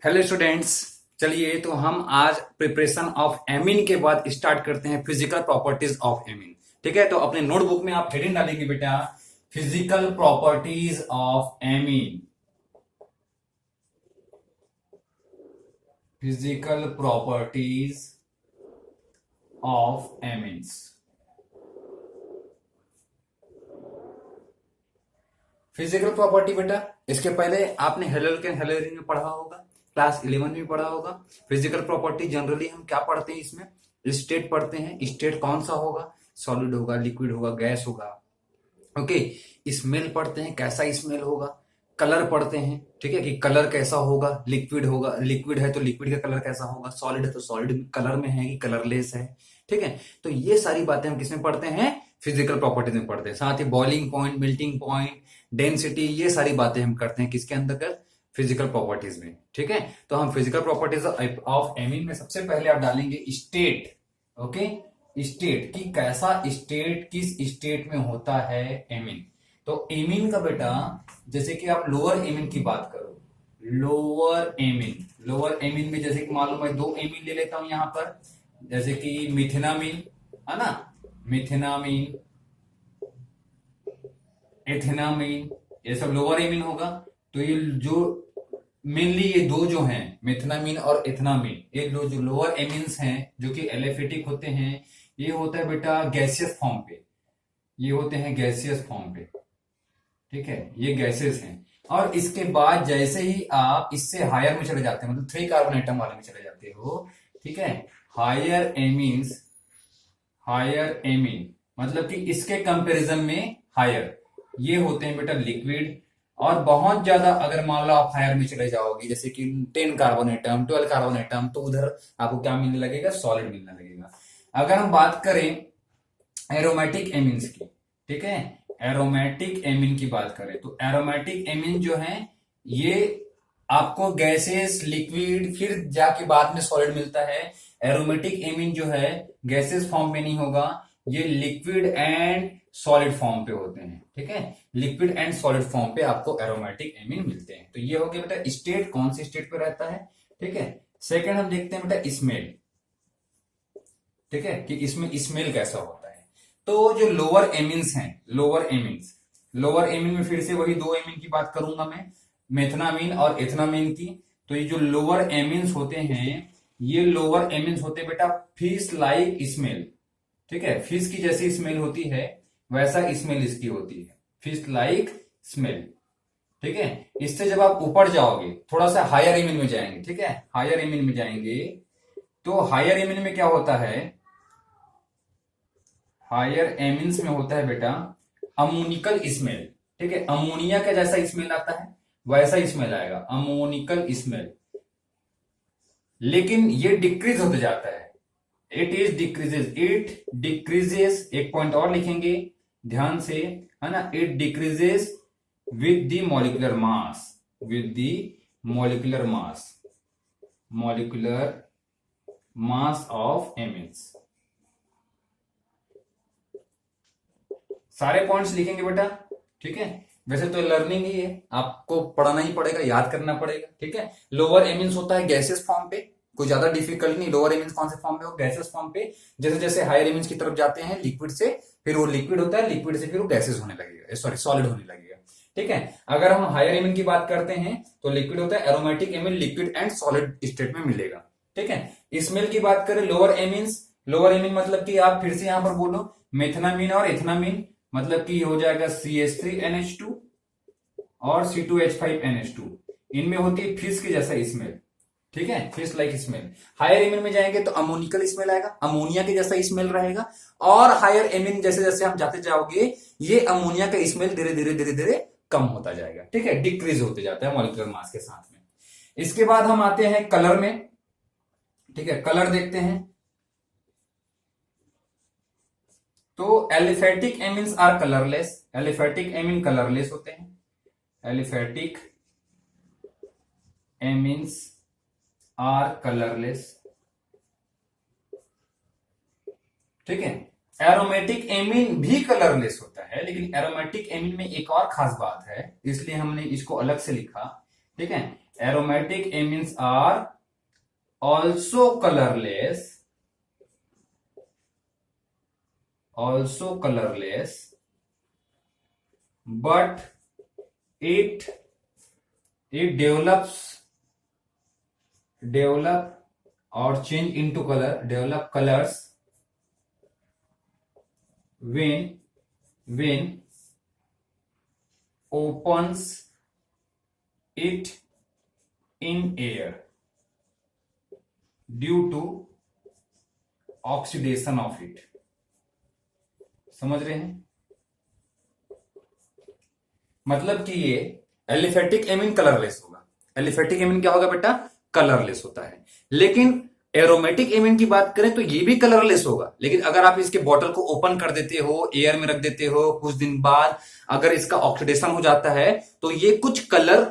Hello students. चलिए तो हम आज प्रिपरेशन ऑफ एमीन के बाद स्टार्ट करते हैं फिजिकल प्रॉपर्टीज ऑफ एमीन। ठीक है, तो अपने नोटबुक में आप हेडिंग डालेंगे बेटा, physical properties of amine. Physical properties of amines. Physical property बेटा, इसके पहले आपने हेलोजन में पढ़ा होगा, क्लास 11 में पढ़ा होगा। फिजिकल प्रॉपर्टी जनरली हम क्या पढ़ते हैं, इसमें स्टेट पढ़ते हैं। स्टेट कौन सा होगा, सॉलिड होगा, लिक्विड होगा, गैस होगा। ओके, स्मेल पढ़ते हैं, कैसा स्मेल होगा। कलर पढ़ते हैं, ठीक है, कि कलर कैसा होगा, लिक्विड होगा, लिक्विड है तो लिक्विड का कलर कैसा होगा, सॉलिड है तो सॉलिड कलर में है कि कलरलेस है। ठीक है, तो ये सारी बातें हम किसमें पढ़ते हैं, फिजिकल प्रॉपर्टीज में पढ़ते हैं। साथ ही boiling point, melting point, density, ये सारी बातें हम करते हैं किसके अंतर्गत, फिजिकल प्रॉपर्टीज में। ठीक है, तो हम फिजिकल प्रॉपर्टीज ऑफ एमीन में सबसे पहले आप डालेंगे स्टेट। ओके, स्टेट की कैसा स्टेट, किस स्टेट में होता है एमीन। तो एमीन का बेटा, जैसे कि आप लोअर एमीन की बात करो, लोअर एमीन में जैसे कि मालूम है, दो एमीन ले लेता हूं यहां पर, जैसे कि मिथेनामीन है ना, मिथेनामीन, एथेनामीन, ये सब लोअर एमीन होगा। तो ये जो मेनली ये दो जो हैं, मेथनामीन और एथनामीन, ये दो जो लोअर एमीन्स हैं जो कि एलिफेटिक होते हैं, ये होता है बेटा गैसियस फॉर्म पे, ये होते हैं गैसियस फॉर्म पे। ठीक है, ये गैसेस हैं। और इसके बाद जैसे ही आप इससे हायर में चले जाते हैं, मतलब 3 कार्बन एटम वाले में चले जाते हो, ठीक है, हायर एमीन्स, हायर एमीन मतलब कि इसके कंपैरिजन में हायर, ये होते हैं बेटा लिक्विड। और बहुत ज्यादा अगर मान लो आप हायर में चले जाओगे, जैसे कि 10 कार्बन एटम, 12 कार्बन एटम, तो उधर आपको क्या मिलने लगेगा, सॉलिड मिलने लगेगा। अगर हम बात करें एरोमेटिक एमीन्स की, ठीक है, एरोमेटिक एमीन की बात करें, तो एरोमेटिक एमीन जो है ये आपको गैसेस, लिक्विड, फिर जाके बाद में सॉलिड मिलता है। एरोमेटिक एमीन जो है गैसेस फॉर्म में नहीं होगा, ये लिक्विड एंड सॉलिड फॉर्म पे होते हैं। ठीक है, लिक्विड एंड सॉलिड फॉर्म पे आपको एरोमेटिक एमीन मिलते हैं। तो ये हो गया बेटा स्टेट, कौन सी स्टेट पे रहता है। ठीक है, सेकंड हम देखते हैं बेटा स्मेल। ठीक है, कि इसमें स्मेल कैसा होता है। तो जो लोअर एमीन्स हैं, लोअर एमीन में फिर से वही दो एमीन की बात करूंगा मैं, मेथनामीन और एथनामीन की। तो ये जो लोअर एमीन्स होते हैं, ये लोअर एमीन्स होते हैं बेटा फिश लाइक स्मेल। ठीक है, फिश की जैसी स्मेल होती है वैसा स्मेल इसकी होती है, फिश लाइक स्मेल। ठीक है, इससे जब आप ऊपर जाओगे, थोड़ा सा हायर एमीन में जाएंगे, ठीक है, हायर एमीन में जाएंगे, तो हायर एमीन में क्या होता है, हायर एमीन्स में होता है बेटा अमोनिकल स्मेल। ठीक है, अमोनिया का जैसा स्मेल आता है वैसा स्मेल आएगा, अमोनिकल स्मेल। लेकिन ये डिक्रीज होते जाता है, इट डिक्रीजेस, एक पॉइंट और लिखेंगे ध्यान से, है ना, it decreases with the molecular mass, with the molecular mass, molecular mass of amines. सारे पॉइंट्स लिखेंगे बेटा। ठीक है, वैसे तो लर्निंग ही है, आपको पढ़ना ही पड़ेगा, याद करना पड़ेगा। ठीक है, लोअर एमीन्स होता है गैसेस फॉर्म पे, कोई ज्यादा डिफिकल्ट नहीं। लोअर एमीन्स कौन से फॉर्म पे हो, गैसेस फॉर्म पे। जैसे जैसे हायर एमीन्स की तरफ जाते हैं लिक्विड से, फिर वो लिक्विड होता है, लिक्विड से फिर वो गैसेस होने लगेगा, सॉरी सॉलिड होने लगेगा। ठीक है, अगर हम हायर एमीन की बात करते हैं तो लिक्विड होता है, aromatic amine liquid and solid state में मिलेगा। ठीक है, स्मेल की बात करें लोअर एमीन्स, लोअर एमीन मतलब कि आप फिर से यहां पर बोलो मेथनामीन और एथनामीन, मतलब कि हो जाएगा CH3NH2 और C2H5NH2, इनमें होती है फिश के जैसा स्मेल। ठीक है, fish like smell. Higher amine में जाएंगे तो अमोनिकल स्मेल आएगा, अमोनिया के जैसा स्मेल रहेगा। और हायर एमिन जैसे जैसे हम जाते जाओगे, ये अमोनिया का स्मेल धीरे धीरे धीरे धीरे कम होता जाएगा। ठीक है, डिक्रीज होते जाता है मॉलिक्यूलर मास के साथ में। इसके बाद हम आते हैं कलर में। ठीक है, कलर देखते हैं, तो aliphatic amines are colourless, aliphatic amine colourless होते हैं, एलिफेटिक एमीन्स आर कलरलेस। ठीक है, एरोमेटिक एमीन भी कलरलेस होता है, लेकिन एरोमेटिक एमीन में एक और खास बात है, इसलिए हमने इसको अलग से लिखा। ठीक है, aromatic amines are also colorless, but it develop or change into color, develop colors when opens it in air due to oxidation of it. समझ रहे हैं? मतलब कि ये एलिफेटिक एमिन कलरलेस होगा। एलिफेटिक एमिन क्या होगा बेटा? कलरलेस होता है। लेकिन एरोमेटिक एमिन की बात करें तो ये भी कलरलेस होगा, लेकिन अगर आप इसके बॉटल को ओपन कर देते हो, एयर में रख देते हो, कुछ दिन बाद अगर इसका ऑक्सीडेशन हो जाता है तो ये कुछ कलर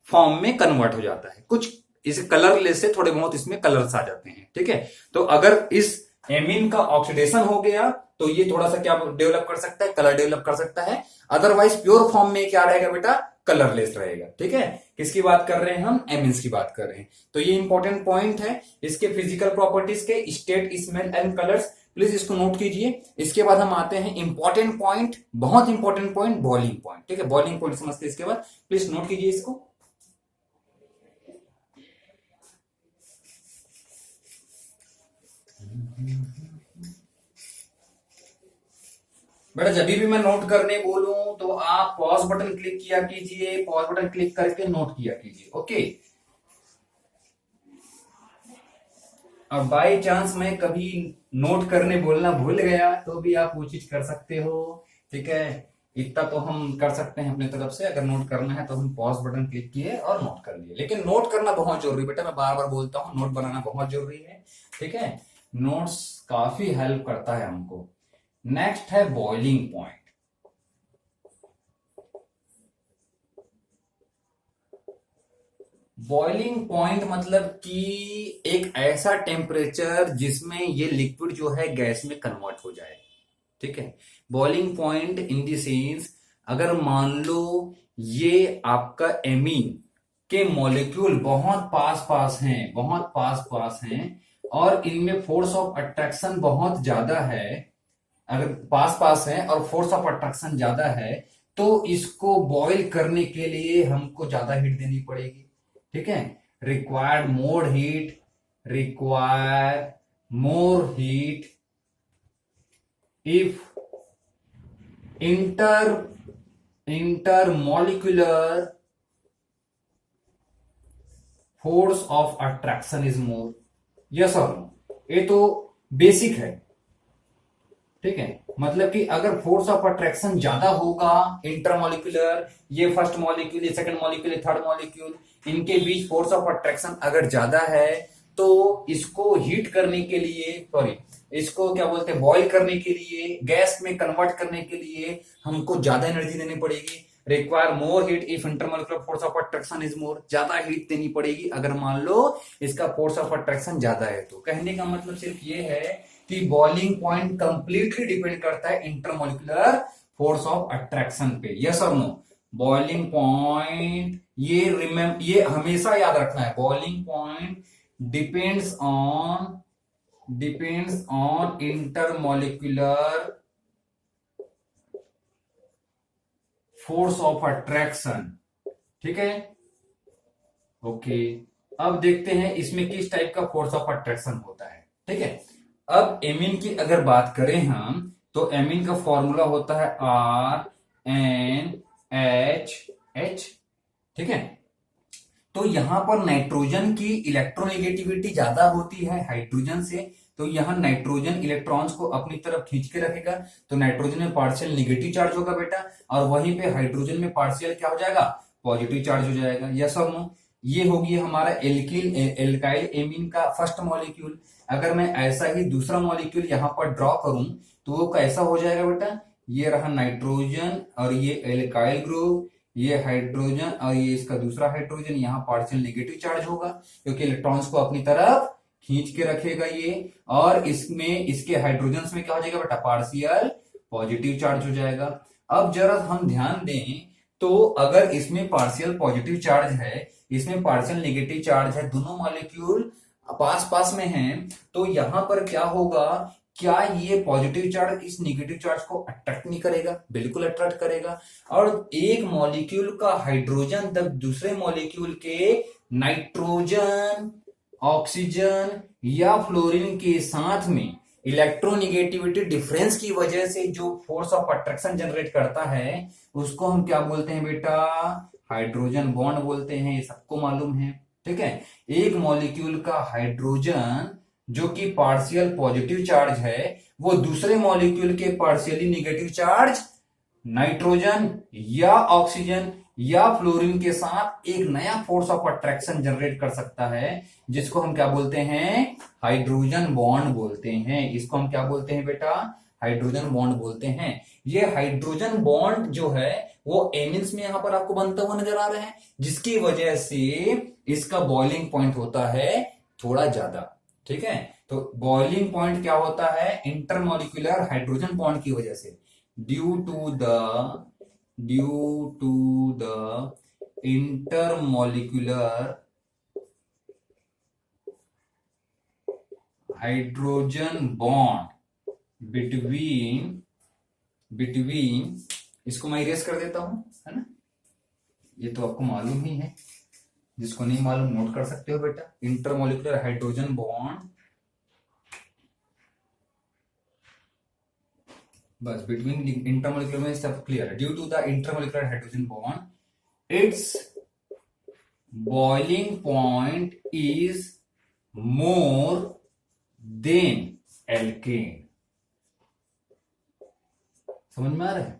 फॉर्म में कन्वर्ट हो जाता है। कुछ इस कलरलेस से थोड़े बहुत इसमें कलर्स आ जाते हैं। ठीक है, तो अगर इस एमिन का ऑक्सीडेशन हो गया तो ये थोड़ा सा क्या डेवलप कर सकता है? कलर डेवलप कर सकता है। अदरवाइज प्योर फॉर्म में क्या रहेगा बेटा? कलरलेस रहेगा। ठीक है, किसकी बात कर रहे हैं हम? एमिन्स की बात कर रहे हैं। तो ये इंपॉर्टेंट पॉइंट है इसके फिजिकल प्रॉपर्टीज के, state, smell and colours. Please इसको नोट कीजिए। इसके बाद हम आते हैं इंपॉर्टेंट पॉइंट, बहुत इंपॉर्टेंट पॉइंट, बॉइलिंग पॉइंट। ठीक है, बॉइलिंग पॉइंट समझते हैं इसके बाद। प्लीज नोट कीजिए इसको। बेटा जब भी मैं नोट करने बोलूं तो आप पॉज बटन क्लिक किया कीजिए, पॉज बटन क्लिक करके नोट किया कीजिए। ओके, और बाय चांस मैं कभी नोट करने बोलना भूल गया तो भी आप वो चीज कर सकते हो। ठीक है, इतना तो हम कर सकते हैं अपने तरफ से। अगर नोट करना है तो हम पॉज बटन क्लिक किए और नोट कर लिए। लेकिन नोट करना बहुत जरूरी बेटा, मैं बार बार बोलता हूं, नोट बनाना बहुत जरूरी है। ठीक है, नोट्स काफी हेल्प करता है हमको। नेक्स्ट है बॉइलिंग पॉइंट। बॉइलिंग पॉइंट मतलब कि एक ऐसा टेम्परेचर जिसमें ये लिक्विड जो है गैस में कन्वर्ट हो जाए। ठीक है, boiling point in the sense अगर मान लो ये आपका एमीन के मॉलिक्यूल बहुत पास पास हैं और इनमें फोर्स ऑफ अट्रैक्शन बहुत ज्यादा है, अगर पास पास है और फोर्स ऑफ अट्रैक्शन ज्यादा है तो इसको बॉईल करने के लिए हमको ज्यादा हीट देनी पड़ेगी। ठीक है, require more heat if intermolecular force of attraction is more. Yes और नो, ये तो बेसिक है। ठीक है, मतलब कि अगर फोर्स ऑफ अट्रैक्शन ज्यादा होगा इंटरमॉलिक्यूलर, ये फर्स्ट मॉलिक्यूल, ये सेकंड मॉलिक्यूल, ये थर्ड मॉलिक्यूल, इनके बीच फोर्स ऑफ अट्रैक्शन अगर ज्यादा है तो इसको हीट करने के लिए, सॉरी इसको क्या बोलते हैं, बॉईल करने के लिए, गैस में कन्वर्ट करने के लिए हमको ज्यादा एनर्जी देनी पड़ेगी। Require more heat if intermolecular force of attraction is more. ज्यादा हीट देनी पड़ेगी अगर मान लो इसका फोर्स ऑफ अट्रैक्शन ज्यादा है। तो कहने का मतलब सिर्फ ये है कि बॉइलिंग पॉइंट कंप्लीटली डिपेंड करता है इंटरमॉलिक्यूलर फोर्स ऑफ अट्रैक्शन पे। यस और नो, बॉइलिंग पॉइंट ये हमेशा याद रखना है। Boiling point depends on intermolecular force of attraction. ठीक है, ओके, अब देखते हैं इसमें किस टाइप का फोर्स ऑफ अट्रैक्शन होता है। ठीक है, अब एमीन की अगर बात करें हम तो एमीन का फॉर्मूला होता है RNHH। ठीक है, तो यहां पर नाइट्रोजन की इलेक्ट्रोनेगेटिविटी ज्यादा होती है हाइड्रोजन से, तो यहां नाइट्रोजन इलेक्ट्रॉन्स को अपनी तरफ खींच के रखेगा, तो नाइट्रोजन में पार्शियल निगेटिव चार्ज होगा बेटा, और वहीं पे हाइड्रोजन में पार्शियल क्या हो जाएगा? पॉजिटिव चार्ज हो जाएगा। यस और नो, ये होगी हमारा एल्काइल एमीन का फर्स्ट मॉलिक्यूल। अगर मैं ऐसा ही दूसरा मॉलिक्यूल यहां पर ड्रॉ करूं तो वो कैसा हो जाएगा बेटा? ये रहा नाइट्रोजन और ये एल्काइल ग्रुप, ये हाइड्रोजन और ये इसका दूसरा हाइड्रोजन, यहाँ पार्शियल नेगेटिव चार्ज होगा क्योंकि इलेक्ट्रॉन्स को अपनी तरफ खींच के रखेगा ये, और इसमें इसके हाइड्रोजन में क्या हो जाएगा बेटा? पार्शियल पॉजिटिव चार्ज हो जाएगा। अब जरा हम ध्यान दें तो अगर इसमें पार्शियल पॉजिटिव चार्ज है, इसमें पार्शियल नेगेटिव चार्ज है, दोनों मॉलिक्यूल पास पास में हैं, तो यहां पर क्या होगा, क्या ये पॉजिटिव चार्ज इस नेगेटिव चार्ज को अट्रैक्ट नहीं करेगा? बिल्कुल अट्रैक्ट करेगा। और एक मॉलिक्यूल का हाइड्रोजन जब दूसरे मॉलिक्यूल के नाइट्रोजन, ऑक्सीजन या फ्लोरीन के साथ में इलेक्ट्रोनिगेटिविटी डिफरेंस की वजह से जो फोर्स ऑफ अट्रैक्शन जनरेट करता है, उसको हम क्या बोलते हैं बेटा? हाइड्रोजन बॉन्ड बोलते हैं। ये सबको मालूम है, ठीक है। एक मॉलिक्यूल का हाइड्रोजन जो कि पार्शियल पॉजिटिव चार्ज है, वो दूसरे मॉलिक्यूल के पार्शियली नेगेटिव चार्ज नाइट्रोजन या ऑक्सीजन या फ्लोरीन के साथ एक नया फोर्स ऑफ अट्रैक्शन जनरेट कर सकता है, जिसको हम क्या बोलते हैं? हाइड्रोजन बॉन्ड बोलते हैं। इसको हम क्या बोलते हैं बेटा? हाइड्रोजन बॉन्ड बोलते हैं। ये हाइड्रोजन बॉन्ड जो है वो एमिन्स में यहां पर आपको बनता हुआ नजर आ रहा है, जिसकी वजह से इसका बॉइलिंग पॉइंट होता है थोड़ा ज्यादा, ठीक है। तो बॉइलिंग पॉइंट क्या होता है? इंटरमॉलिक्यूलर हाइड्रोजन बॉन्ड की वजह से, due to the intermolecular hydrogen bond between इसको मैं इरेज कर देता हूं, है ना। ये तो आपको मालूम ही है, जिसको नहीं मालूम नोट कर सकते हो बेटा। इंटरमॉलिक्यूलर हाइड्रोजन बॉन्ड, बस बिटवीन इंटरमॉलिक्यूलर में सब क्लियर है। Due to the intermolecular hydrogen bond its boiling point is more than alkane. समझ में आ रहा है?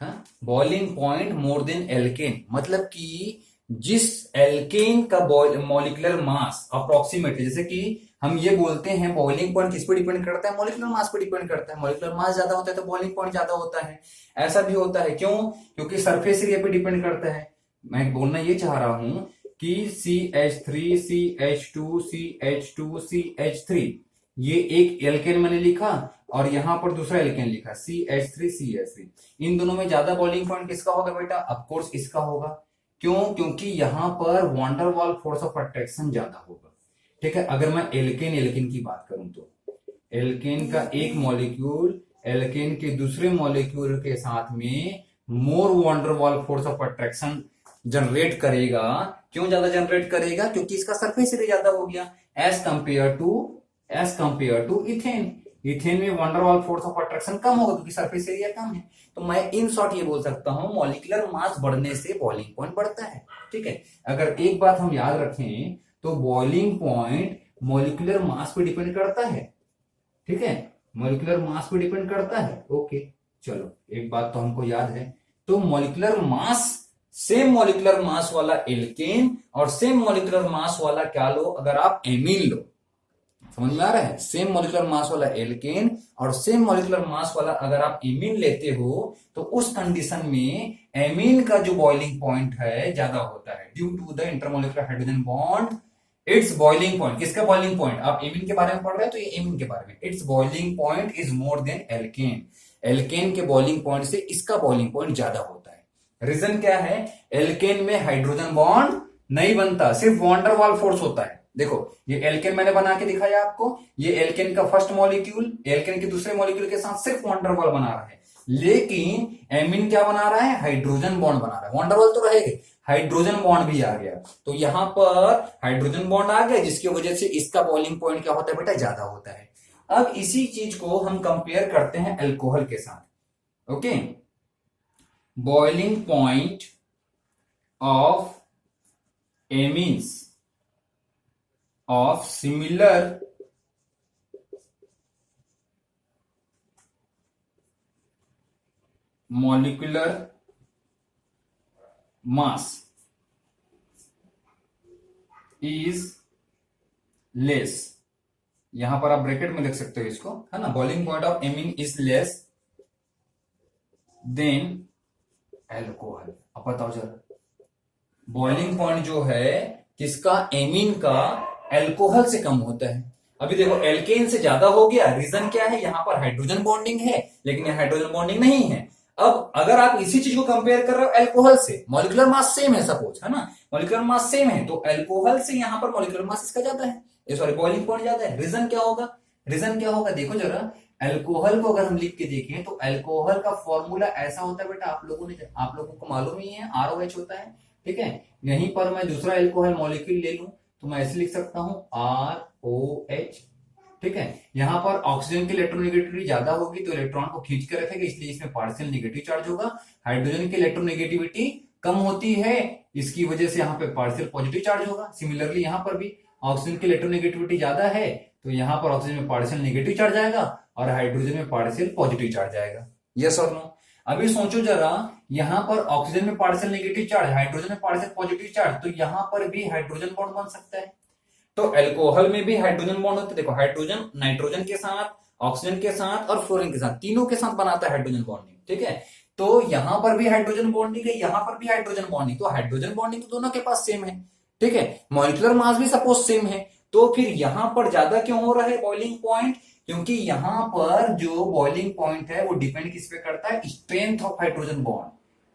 हाँ, boiling point more than alkane मतलब कि जिस एल्केन का मॉलिक्यूलर मास अप्रोक्सीमेटली, जैसे कि हम ये बोलते हैं बॉइलिंग पॉइंट किस पे डिपेंड करता है? मॉलिक्यूलर मास पे डिपेंड करता है। मॉलिक्यूलर मास ज्यादा होता है तो बॉइलिंग पॉइंट ज्यादा होता है। ऐसा भी होता है, क्यों? क्योंकि सरफेस एरिया पे डिपेंड करता है। मैं बोलना ये चाह रहा हूं कि CH3 CH2 CH2 CH3 ये एक एल्केन मैंने लिखा और यहां पर दूसरा एल्केन लिखा CH3 CH3। इन दोनों में ज्यादा बॉइलिंग पॉइंट किसका होगा बेटा? ऑफकोर्स इसका होगा। क्यों? क्योंकि यहां पर van der Waals force of attraction ज्यादा होगा, ठीक है। अगर मैं एल्केन की बात करूं तो एल्केन का एक मॉलिक्यूल एल्केन के दूसरे मॉलिक्यूल के साथ में more van der Waals force of attraction generate करेगा। क्यों ज्यादा जनरेट करेगा? क्योंकि इसका सरफेस एरिया ज्यादा हो गया as compare to ethane. Ethane में van der Waals force of attraction कम होगा क्योंकि सरफेस एरिया कम है। तो मैं इन शॉर्ट ये बोल सकता हूं मॉलिक्यूलर मास बढ़ने से बॉइलिंग पॉइंट बढ़ता है, ठीक है। अगर एक बात हम याद रखें तो बॉइलिंग पॉइंट मॉलिक्यूलर मास पे डिपेंड करता है, ठीक है। मॉलिक्यूलर मास पे डिपेंड करता है, ओके। चलो एक बात तो हमको याद है, तो molecular mass, same molecular mass वाला एल्केन और सेम मॉलिक्यूलर मास वाला क्या लो? अगर आप एमीन लो, समझ में आ रहा है? सेम मॉलिक्यूलर मास वाला एल्केन और सेम मॉलिक्यूलर मास वाला अगर आप एमीन लेते हो तो उस कंडीशन में एमीन का जो बॉइलिंग पॉइंट है ज्यादा होता है due to the intermolecular hydrogen bond. Its boiling point, किसका बॉइलिंग पॉइंट? आप एमीन के बारे में पढ़ रहे हैं तो ये एमीन के बारे में। Its boiling point is more than alkane. Alkane के बॉइलिंग पॉइंट से इसका बॉइलिंग पॉइंट ज्यादा होता है। रीजन क्या है? एल्केन में हाइड्रोजन बॉन्ड नहीं बनता, सिर्फ वॉन डेर वाल्स फोर्स होता है। देखो ये एल्केन मैंने बना के दिखाया आपको, ये एल्केन का फर्स्ट मॉलिक्यूल एल्केन के दूसरे मॉलिक्यूल के साथ सिर्फ वॉन डेर वाल्स बना रहा है, लेकिन एमीन क्या बना रहा है? हाइड्रोजन बॉन्ड बना रहा है। वॉन डेर वाल्स तो रहेगा, हाइड्रोजन बॉन्ड भी आ गया, तो यहां पर हाइड्रोजन बॉन्ड आ गया जिसकी वजह से इसका बॉइलिंग पॉइंट क्या होता है बेटा? ज्यादा होता है। अब इसी चीज को हम कंपेयर करते हैं अल्कोहल के साथ, okay. Boiling point of amines of similar molecular mass is less। यहां पर आप ब्रैकेट में लिख सकते हो इसको, है ना। Boiling point of amine is less than alcohol. अब बताओ जरा, बॉइलिंग पॉइंट जो है किसका? एमीन का एल्कोहल से कम होता है। अभी देखो एल्केन से ज्यादा हो गया, रीजन क्या है? यहां पर हाइड्रोजन बॉन्डिंग है लेकिन यह हाइड्रोजन बॉन्डिंग नहीं है। अब अगर आप इसी चीज को कंपेयर कर रहे हो अल्कोहल से, मॉलिक्यूलर मास सेम है सपोज, है ना, मॉलिक्यूलर मास सेम है, तो अल्कोहल से यहां पर मॉलिक्यूलर मास इसका ज्यादा है, सॉरी बॉइलिंग पॉइंट ज्यादा है। रीजन क्या होगा? रीजन क्या होगा देखो जरा, अल्कोहल को अगर हम लिख के देखें तो अल्कोहल का फॉर्मूला ऐसा होता है बेटा, आप लोगों को मालूम ही है, ROH होता है, ठीक है। यहीं पर मैं दूसरा अल्कोहल मॉलिक्यूल ले लूं तो मैं ऐसे लिख सकता हूं ROH, ठीक है। यहां पर ऑक्सीजन की इलेक्ट्रोनेगेटिविटी ज्यादा होगी तो इलेक्ट्रॉन को खींच के रखेगा, इसलिए इसमें पार्शियल नेगेटिव चार्ज होगा। हाइड्रोजन की इलेक्ट्रोनेगेटिविटी कम होती है, इसकी वजह से यहाँ पे पार्शियल पॉजिटिव चार्ज होगा। सिमिलरली यहाँ पर भी ऑक्सीजन की इलेक्ट्रोनेगेटिविटी ज्यादा है तो यहाँ पर ऑक्सीजन में पार्शियल नेगेटिव चार्ज आएगा और हाइड्रोजन में पार्शियल पॉजिटिव चार्ज आएगा। यस और नो? अभी सोचो जरा, यहां पर ऑक्सीजन में पार्शियल नेगेटिव चार्ज, हाइड्रोजन में पार्शियल पॉजिटिव चार्ज, तो यहां पर भी हाइड्रोजन बॉन्ड बन सकता है। तो अल्कोहल में भी हाइड्रोजन बॉन्ड होते, देखो हाइड्रोजन नाइट्रोजन के साथ, ऑक्सीजन के साथ और फ्लोरीन के साथ, तीनों के साथ बनाता है हाइड्रोजन बॉन्डिंग, ठीक है। तो यहां पर भी हाइड्रोजन बॉन्डिंग है, यहां पर भी हाइड्रोजन बॉन्डिंग, तो हाइड्रोजन बॉन्डिंग तो दोनों के पास सेम है, ठीक है। मॉलिक्यूलर मास भी सपोज सेम है, तो फिर यहां पर ज्यादा क्यों हो रहा है बॉइलिंग पॉइंट? क्योंकि यहां पर जो बॉइलिंग पॉइंट है वो डिपेंड किस पे करता है? स्ट्रेंथ ऑफ हाइड्रोजन बॉन्ड,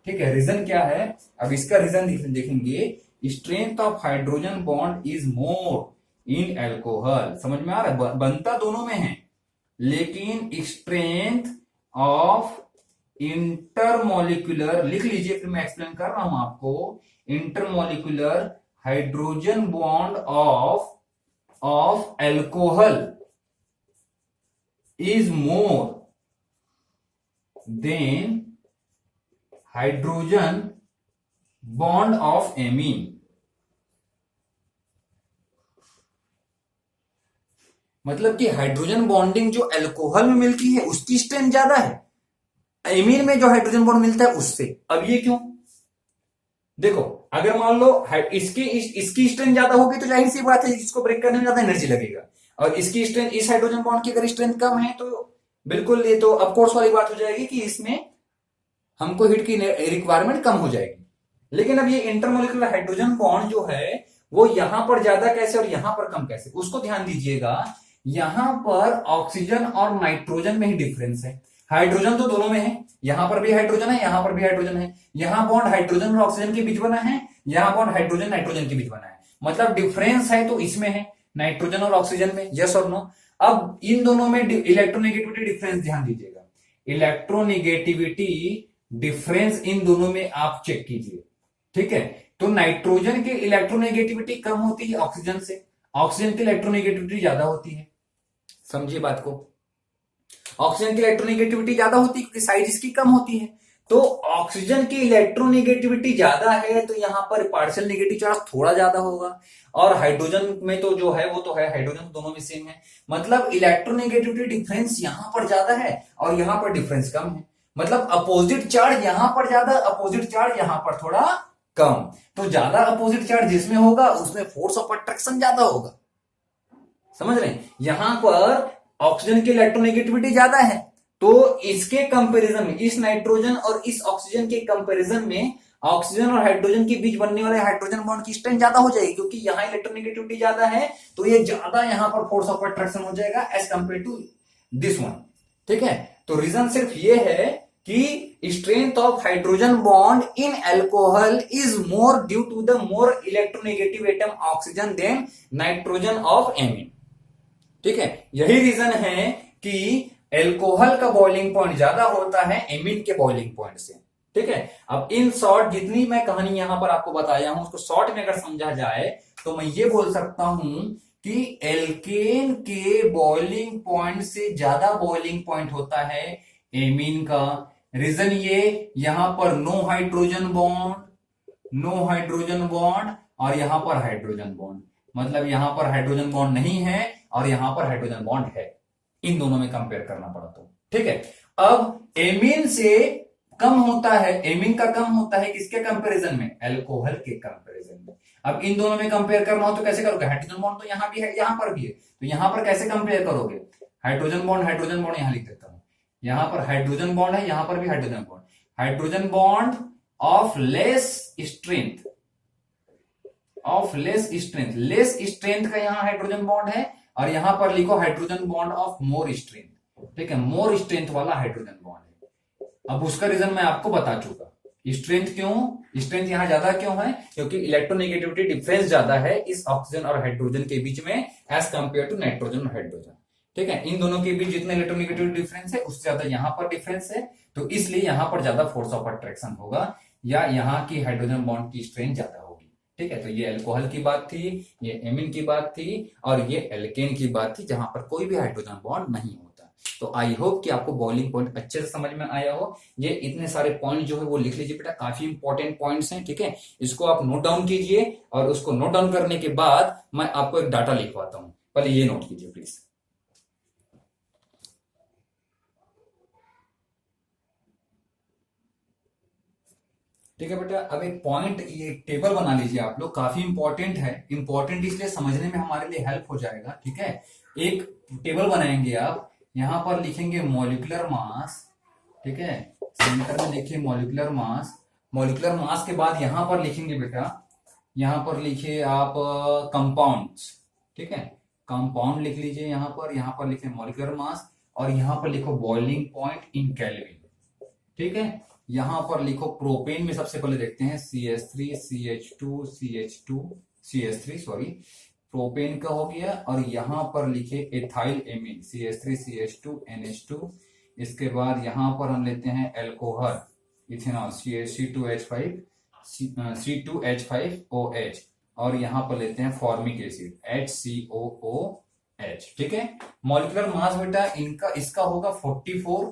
ठीक है। रीजन क्या है? अब इसका रीजन देखेंगे, strength of hydrogen bond is more in alcohol. समझ में आ रहा है? बनता दोनों में है, लेकिन स्ट्रेंथ ऑफ इंटरमोलिकुलर, लिख लीजिए फिर मैं एक्सप्लेन कर रहा हूं आपको, intermolecular hydrogen bond of alcohol is more than hydrogen bond of amine। मतलब कि हाइड्रोजन बॉन्डिंग जो अल्कोहल में मिलती है उसकी स्ट्रेंथ ज्यादा है, एमीन में जो हाइड्रोजन बॉन्ड मिलता है उससे। अब ये क्यों? देखो अगर मान लो इसकी स्ट्रेंथ ज्यादा होगी तो जाहिर सी बात है इसको ब्रेक करने में ज्यादा एनर्जी लगेगा, और इसकी स्ट्रेंथ, इस हाइड्रोजन बॉन्ड की अगर स्ट्रेंथ कम है तो बिल्कुल ये तो ऑफकोर्स वाली बात हो जाएगी कि इसमें हमको हीट की रिक्वायरमेंट कम हो जाएगी। लेकिन अब ये इंटरमोलिकुलर हाइड्रोजन बॉन्ड जो है वो यहां पर ज्यादा कैसे और यहां पर कम कैसे, उसको ध्यान दीजिएगा। यहां पर ऑक्सीजन और नाइट्रोजन में ही डिफरेंस है, हाइड्रोजन तो दोनों में है, यहां पर भी हाइड्रोजन है, यहां पर भी हाइड्रोजन है। यहां बॉन्ड हाइड्रोजन और ऑक्सीजन के बीच बना है, यहां बॉन्ड हाइड्रोजन नाइट्रोजन के बीच बना है, मतलब डिफरेंस है तो इसमें है नाइट्रोजन और ऑक्सीजन में। यस और नो? अब इन दोनों में इलेक्ट्रोनेगेटिविटी डिफरेंस ध्यान दीजिएगा, इलेक्ट्रोनेगेटिविटी डिफरेंस इन दोनों में आप चेक कीजिए, ठीक है। तो नाइट्रोजन की इलेक्ट्रोनेगेटिविटी कम होती है ऑक्सीजन से, ऑक्सीजन की इलेक्ट्रोनेगेटिविटी ज्यादा होती है। समझिए बात को, ऑक्सीजन की इलेक्ट्रोनेगेटिविटी ज्यादा होती है क्योंकि साइज इसकी कम होती है। तो ऑक्सीजन की इलेक्ट्रोनेगेटिविटी ज्यादा है तो यहां पर पार्शियल नेगेटिव चार्ज थोड़ा ज्यादा होगा, और हाइड्रोजन में तो जो है वो तो है, हाइड्रोजन दोनों में सेम है, मतलब इलेक्ट्रोनेगेटिविटी डिफरेंस यहां पर ज्यादा है और यहां पर डिफरेंस कम है, मतलब अपोजिट चार्ज यहां पर ज्यादा, अपोजिट चार्ज यहां पर थोड़ा कम। तो ज्यादा अपोजिट चार्ज जिसमें होगा उसमें फोर्स ऑफ अट्रैक्शन ज्यादा होगा, समझ रहे हैं। यहां पर ऑक्सीजन की इलेक्ट्रोनेगेटिविटी ज्यादा है तो इसके कंपैरिजन में, इस नाइट्रोजन और इस ऑक्सीजन के कंपैरिजन में ऑक्सीजन और हाइड्रोजन के बीच बनने वाले हाइड्रोजन बॉन्ड की स्ट्रेंथ ज्यादा हो जाएगी, क्योंकि यहां इलेक्ट्रोनेगेटिविटी ज्यादा है तो ये ज्यादा यहां पर फोर्स ऑफ अट्रैक्शन हो जाएगा as compare to this one, ठीक है। तो रीजन सिर्फ ये है कि strength of hydrogen bond in alcohol is more due to the more electronegative atom oxygen than nitrogen of amine, ठीक है। यही रीजन है कि एल्कोहल का बॉइलिंग पॉइंट ज्यादा होता है एमीन के बॉइलिंग पॉइंट से, ठीक है। अब इन शॉर्ट जितनी मैं कहानी यहां पर आपको बताया हूं उसको शॉर्ट में अगर समझा जाए तो मैं ये बोल सकता हूं कि एल्केन के बॉइलिंग पॉइंट से ज्यादा बॉइलिंग पॉइंट होता है एमीन का। रीजन ये, यहां पर नो हाइड्रोजन बॉन्ड और यहां पर हाइड्रोजन बॉन्ड, मतलब यहां पर हाइड्रोजन बॉन्ड नहीं है और यहां पर हाइड्रोजन बॉन्ड है, इन दोनों में कंपेयर करना पड़ा तो, ठीक है। अब एमीन से कम होता है, एमीन का कम होता है किसके कंपैरिजन में? अल्कोहल के कंपैरिजन में। अब इन दोनों में कंपेयर करना हो तो कैसे करोगे? हाइड्रोजन बॉन्ड तो यहां भी है, यहां पर भी है, तो यहां पर कैसे कंपेयर करोगे? हाइड्रोजन बॉन्ड यहां लिख देता हूं, यहां पर हाइड्रोजन बॉन्ड है, यहां पर भी hydrogen bond of less strength, less strength का यहां हाइड्रोजन बॉन्ड है, और यहां पर लिखो hydrogen bond of more strength, ठीक है, मोर स्ट्रेंथ वाला हाइड्रोजन बॉन्ड है। अब उसका रीजन मैं आपको बता चुका। स्ट्रेंथ क्यों, स्ट्रेंथ यहां ज्यादा क्यों है, क्योंकि इलेक्ट्रोनेगेटिविटी डिफरेंस ज्यादा है इस ऑक्सीजन और हाइड्रोजन के बीच में एज कंपेयर टू नाइट्रोजन और हाइड्रोजन। ठीक है, इन दोनों के बीच जितना इलेक्ट्रोनेगेटिविटी डिफरेंस है उससे ज्यादा यहां पर डिफरेंस है, तो इसलिए यहां पर ज्यादा फोर्स ऑफ अट्रैक्शन होगा या यहाँ की हाइड्रोजन बॉन्ड की स्ट्रेंथ ज्यादा होगी। ठीक है, तो ये अल्कोहल की बात थी, ये एमीन की बात थी, और ये एल्केन की बात थी जहां पर कोई भी हाइड्रोजन बॉन्ड नहीं होता। तो आई होप कि आपको बॉइलिंग पॉइंट अच्छे से समझ में आया हो। ये इतने सारे पॉइंट जो है वो लिख लीजिए बेटा, काफी इंपॉर्टेंट पॉइंट्स हैं। ठीक है, इसको आप नोट डाउन कीजिए, और उसको नोट डाउन करने के बाद मैं आपको एक डाटा लिखवाता हूं, पहले ये नोट कीजिए प्लीज। ठीक है बेटा, अब एक पॉइंट, ये टेबल बना लीजिए आप लोग, काफी इंपॉर्टेंट है। इंपॉर्टेंट इसलिए समझने में हमारे लिए हेल्प हो जाएगा। ठीक है, एक टेबल बनाएंगे आप, यहां पर लिखेंगे मॉलिक्यूलर मास। ठीक है, सेंटर में लिखिए मॉलिक्यूलर मास। मॉलिक्यूलर मास के बाद यहां पर लिखेंगे बेटा, यहां पर लिखिए आप कंपाउंड्स। ठीक है, कंपाउंड लिख लीजिए यहां पर लिखिए मॉलिक्यूलर मास, और यहां पर लिखो बॉइलिंग पॉइंट इन केल्विन। ठीक है, यहां पर लिखो प्रोपेन में सबसे पहले देखते हैं CH3 CH2 CH2 CH3 sorry, propane का हो गया। और यहां पर लिखे ethyl amine CH3 CH2 NH2। इसके बाद यहां पर हम लेते हैं एल्कोहल इथेनॉल C2H5 C2H5OH, और यहां पर लेते हैं फॉर्मिक एसिड HCOOH। ठीक है, मॉलिक्यूलर मास बेटा इनका इसका होगा 44,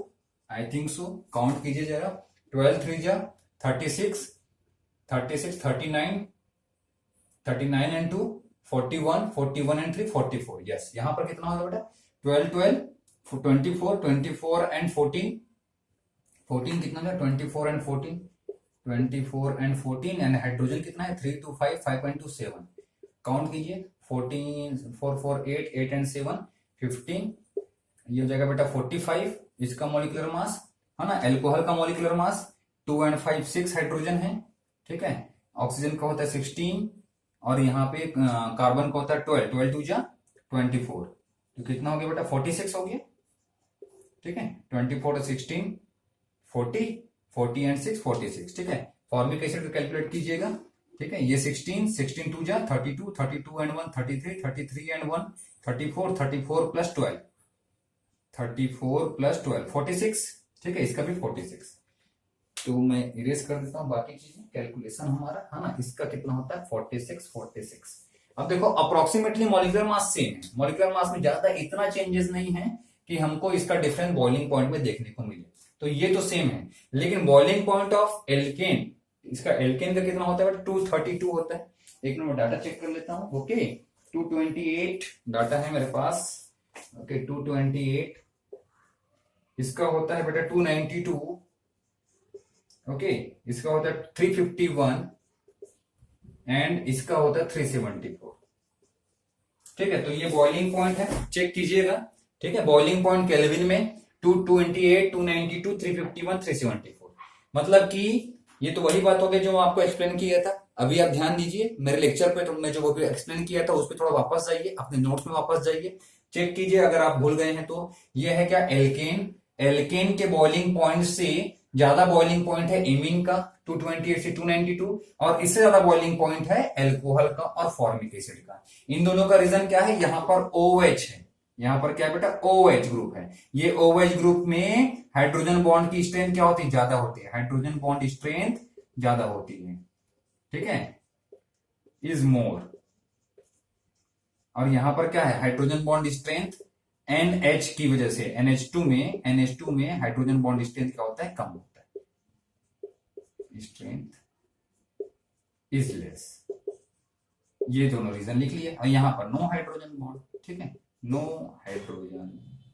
आई थिंक सो, काउंट कीजिए जरा, 12 3 जा 36, 36 39, 39 एंड 2 41, 41 एंड 3 44। यस, यहां पर कितना होगा बेटा 12 12 24, 24 एंड 14, 14 कितना है 24 एंड 14, 24 एंड 14, एंड हाइड्रोजन कितना है 3 2 5 5 एंड 2 7। काउंट कीजिए 14 4 4 8 8 एंड 7 15, ये हो जाएगा बेटा 45 इसका मॉलिक्यूलर मास है ना। एल्कोहल का मॉलिक्यूलर मास 2 एंड 5 6 हाइड्रोजन है। ठीक है, ऑक्सीजन का होता है 16, और यहाँ पे कार्बन का होता है 12, 12 2 जा 24, तो कितना हो गया बेटा 46 हो गया। ठीक है, 24 16 40, 40 एंड 6 46। ठीक है, फॉर्मिक एसिड को कैलकुलेट कीजिएगा। ठीक है, ये 16 16 2 जा 32, 32 एंड 1 33, 33 एंड 1 34, 34 प्लस 12, 34 प्लस 12 46। ठीक है, इसका भी 46। तो मैं इरेज कर देता हूं बाकी चीजें, कैलकुलेशन हमारा है ना, इसका कितना होता है 46 46। अब देखो अप्रोक्सीमेटली मॉलिक्यूलर मास सेम है, मॉलिक्यूलर मास में ज्यादा इतना चेंजेस नहीं है कि हमको इसका डिफरेंस बॉइलिंग पॉइंट में देखने को मिले, तो ये तो सेम है। लेकिन बॉइलिंग पॉइंट ऑफ एल्केन, इसका एल्केन का कितना होता है 232 होता है। एक मिनट डाटा चेक कर लेता हूं। ओके, 228 डाटा है मेरे पास। ओके 228, इसका होता है बेटा 292, ओके, इसका होता है 351, एंड इसका होता है 374। ठीक है, तो ये बॉइलिंग पॉइंट है, चेक कीजिएगा। ठीक है, बॉइलिंग पॉइंट केल्विन में 228 292 351 374, मतलब कि ये तो वही बात हो गई जो मैं आपको एक्सप्लेन किया था। अभी आप ध्यान दीजिए मेरे लेक्चर पे, तो मैं जो भी एक्सप्लेन किया था उस पर थोड़ा वापस जाइए, अपने नोट्स में वापस जाइए, चेक कीजिए अगर आप भूल गए हैं तो। ये है क्या एल्केन, एल्केन के बॉइलिंग पॉइंट से ज्यादा बॉइलिंग पॉइंट है एमीन का 228 से 292, और इससे ज्यादा बॉइलिंग पॉइंट है एल्कोहल का और फॉर्मिक एसिड का। इन दोनों का रीजन क्या है, यहां पर OH है, यहां पर क्या बेटा OH ग्रुप है। ये OH ग्रुप में हाइड्रोजन बॉन्ड की स्ट्रेंथ क्या होती है, ज्यादा होती है, हाइड्रोजन बॉन्ड स्ट्रेंथ ज्यादा होती है। ठीक है, इज मोर। और यहां पर क्या है हाइड्रोजन बॉन्ड स्ट्रेंथ NH की वजह से, NH2 में हाइड्रोजन बॉन्ड स्ट्रेंथ क्या होता है, कम होता है, स्ट्रेंथ इज लेस। ये दोनों रीजन लिख लिए, और यहां पर नो हाइड्रोजन बॉन्ड। ठीक है, नो हाइड्रोजन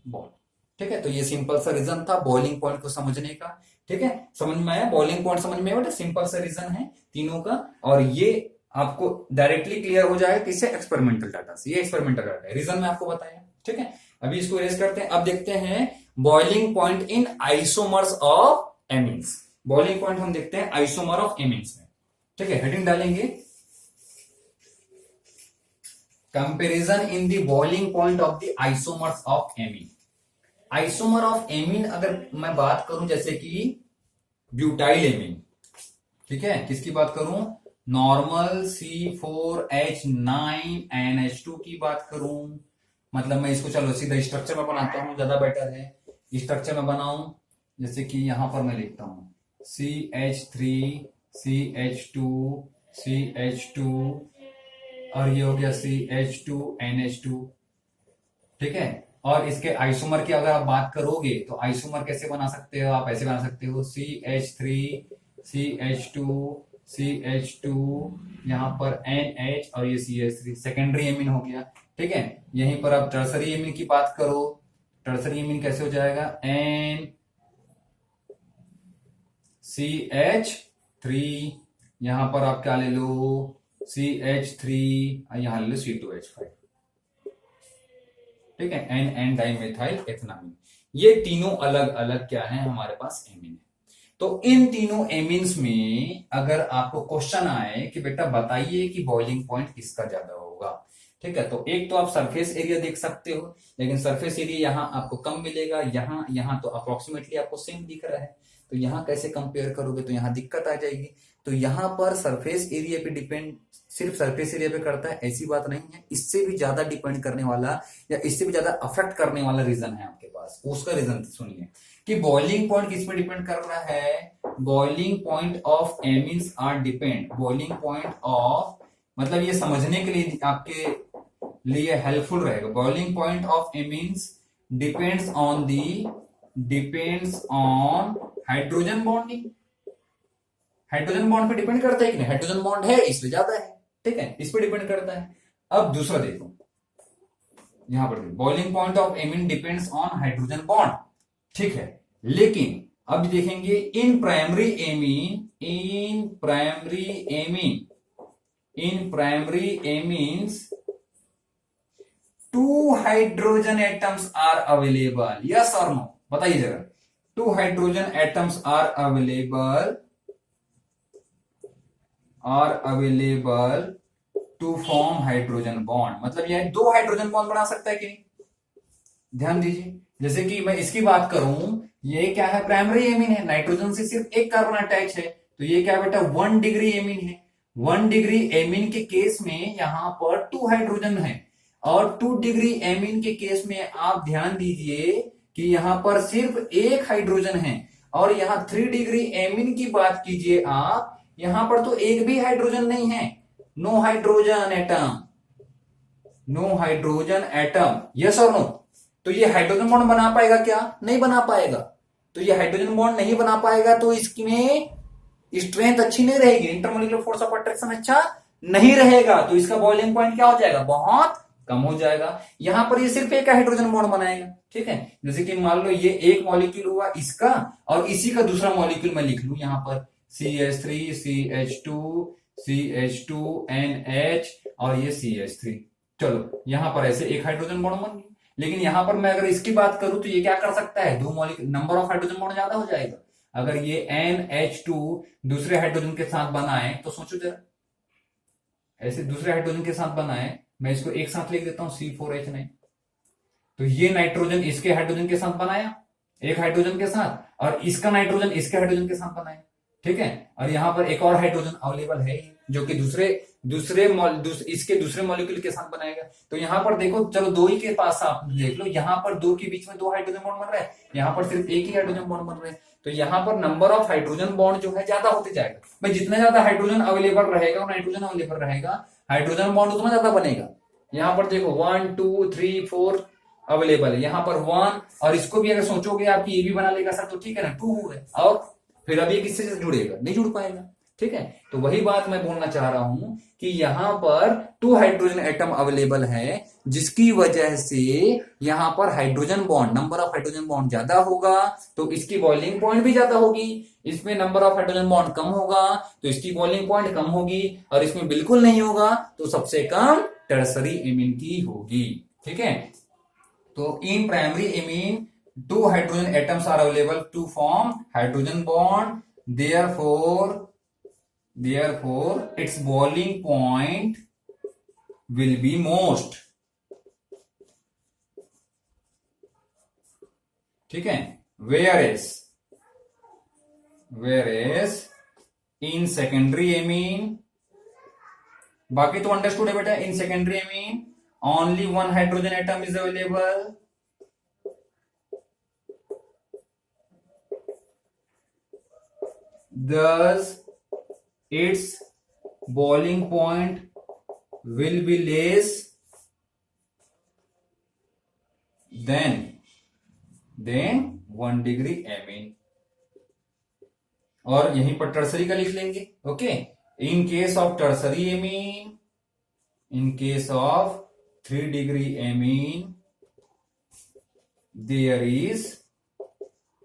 बॉन्ड। ठीक है, तो ये सिंपल सा रीजन था बॉइलिंग पॉइंट को समझने का। ठीक है, समझ में आया, बॉइलिंग पॉइंट समझ में आया, सिंपल सा रीजन है तीनों का, और ये आपको डायरेक्टली क्लियर हो जाएगा किससे, एक्सपेरिमेंटल डाटा से। ये एक्सपेरिमेंटल डाटा है, रीजन मैं आपको बताया। ठीक है, अभी इसको इरेज करते हैं। अब देखते हैं boiling point in isomers of amines. Boiling point हम देखते हैं आइसोमर ऑफ एमीन्स में। ठीक है, हेडिंग डालेंगे comparison in the boiling point of the isomers of amine. Isomer of amine अगर मैं बात करूं, जैसे कि ब्यूटाइल एमीन। ठीक है, किसकी बात करूं? नॉर्मल C4H9NH2 की बात करूं, मतलब मैं इसको चलो सीधा स्ट्रक्चर में बनाता हूं, ज्यादा बेटर है स्ट्रक्चर में बनाऊं। जैसे कि यहां पर मैं लिखता हूं CH3 CH2 CH2 और ये हो गया CH2NH2। ठीक है, और इसके आइसोमर की अगर आप बात करोगे तो आइसोमर कैसे बना सकते हो? आप ऐसे बना सकते हो CH3 CH2 CH2, यहां पर NH और ये CH3 सेकेंडरी एमीन हो गया। ठीक है, यहीं पर आप टर्सरी एमीन की बात करो, टर्सरी एमीन कैसे हो जाएगा? NCH3, यहां पर आप क्या ले लो? CH3, यहां ले लो C2H5। ठीक है, N डाइमेथाइल एथनामीन। ये तीनों अलग अलग क्या है हमारे पास? एमीन है। तो इन तीनों एमीन्स में अगर आपको क्वेश्चन आए कि बेटा बताइए कि बॉइलिंग पॉइंट किसका ज्यादा होगा, ठीक है, तो एक तो आप सरफेस एरिया देख सकते हो, लेकिन सरफेस एरिया यहां आपको कम मिलेगा, यहां तो अप्रोक्सीमेटली आपको सेम दिख रहा है, तो यहां कैसे कंपेयर करोगे? तो यहां दिक्कत आ जाएगी। तो यहां पर सरफेस एरिया पे डिपेंड, सिर्फ सरफेस एरिया पे करता है ऐसी बात नहीं है, इससे भी ज्यादा डिपेंड करने वाला या इससे भी ज्यादा अफेक्ट करने वाला रीजन है आपके पास। उसका रीजन सुनिए कि बॉइलिंग पॉइंट किस पे डिपेंड कर रहा है? Boiling point of amines are depend, boiling point of, मतलब ये समझने के लिए आपके लिए हेल्पफुल रहेगा। Boiling point of amines depends on hydrogen bonding. Hydrogen bond पे डिपेंड करता है कि नहीं? हाइड्रोजन बॉन्ड है इसलिए ज्यादा है। ठीक है, इस पे डिपेंड करता है। अब दूसरा देखो, यहां पर boiling point of amine depends on hydrogen bond. ठीक है, लेकिन अब देखेंगे in primary amines 2 hydrogen atoms are available, yes और नो? बताइए जरा। 2 hydrogen atoms are available to form hydrogen bond, मतलब यह 2 हाइड्रोजन बॉन्ड बना सकता है कि नहीं? ध्यान दीजिए, जैसे कि मैं इसकी बात करूं, ये क्या है? प्राइमरी एमीन है, नाइट्रोजन से सिर्फ एक कार्बन अटैच है, तो ये क्या बेटा? 1 डिग्री एमीन है। 1 डिग्री एमीन के केस में यहां पर 2 हाइड्रोजन है, और 2 डिग्री एमीन के केस में आप ध्यान दीजिए कि यहां पर सिर्फ एक हाइड्रोजन है, और यहां 3 डिग्री एमीन की बात कीजिए आप, यहां पर तो एक भी हाइड्रोजन नहीं है। No hydrogen atom, no hydrogen atom, yes और नो? तो ये हाइड्रोजन बॉन्ड बना पाएगा क्या? नहीं बना पाएगा। तो ये हाइड्रोजन बॉन्ड नहीं बना पाएगा, तो इसमें स्ट्रेंथ अच्छी नहीं रहेगी, इंटरमोलिकुलर फोर्स ऑफ अट्रैक्शन अच्छा नहीं रहेगा, तो इसका बॉइलिंग पॉइंट क्या हो जाएगा? बहुत कम हो जाएगा। यहां पर ये सिर्फ एक हाइड्रोजन बॉन्ड बनाएगा। ठीक है, जैसे कि मान लो ये एक मॉलिक्यूल हुआ इसका, और इसी का दूसरा मॉलिक्यूल मैं लिख लूं यहां पर CH3 CH2 CH2NH और ये CH3। चलो यहां पर ऐसे एक हाइड्रोजन बॉन्ड बन गया, लेकिन यहां पर मैं अगर इसकी बात करूं तो ये क्या कर सकता है? 2 molecule, number of hydrogen bond ज्यादा हो जाएगा। अगर ये NH2 दूसरे हाइड्रोजन के साथ बनाए तो सोचो जरा, ऐसे दूसरे हाइड्रोजन के साथ बनाए, मैं इसको एक साथ लिख देता हूं C4H9, तो ये नाइट्रोजन इसके हाइड्रोजन के साथ बनाया एक हाइड्रोजन के साथ, और इसका नाइट्रोजन इसके हाइड्रोजन के साथ बनाया। ठीक है, और यहां पर एक और हाइड्रोजन अवेलेबल है जो कि इसके दूसरे मॉलिक्यूल के साथ बनाएगा। तो यहां पर देखो, चलो 2 ही के पास आप देख लो, यहां पर 2 के बीच में 2 हाइड्रोजन बॉन्ड बन रहा है, यहां पर सिर्फ एक ही हाइड्रोजन बॉन्ड बन रहा है, तो यहां पर नंबर ऑफ हाइड्रोजन बॉन्ड जो है ज्यादा होते जाएगा। भाई जितना ज्यादा हाइड्रोजन अवेलेबल रहेगा और नाइट्रोजन अवेलेबल रहेगा, हाइड्रोजन बॉन्ड उतना ज्यादा बनेगा। यहां पर देखो 1 2 3 4 अवेलेबल है, यहां पर 1, और इसको भी अगर सोचोगे आप कि ये भी बना लेगा सर तो ठीक है ना, 2 है, और फिर अब ये किससे जुड़ेगा? नहीं जुड़ पाएगा। ठीक है, तो वही बात मैं बोलना चाह रहा हूं कि यहां पर 2 हाइड्रोजन एटम अवेलेबल है, जिसकी वजह से यहां पर hydrogen bond, number of hydrogen bond ज्यादा होगा, तो इसकी बॉइलिंग पॉइंट भी ज्यादा होगी। इसमें नंबर ऑफ हाइड्रोजन बॉन्ड कम होगा तो इसकी बॉइलिंग पॉइंट कम होगी, और इसमें बिल्कुल नहीं होगा तो सबसे कम टर्सरी एमीन की होगी। ठीक है, तो in primary amine 2 hydrogen atoms are available to form hydrogen bond, therefore its boiling point will be most। ठीक है, whereas whereas in secondary amine, बाकी तो अंडरस्टूड है बेटा, in secondary amine only one hydrogen atom is available, thus its boiling point will be less than 1 degree amine। और यहीं पर tertiary का लिख लेंगे। Okay, in case of tertiary amine, in case of 3 degree amine, there is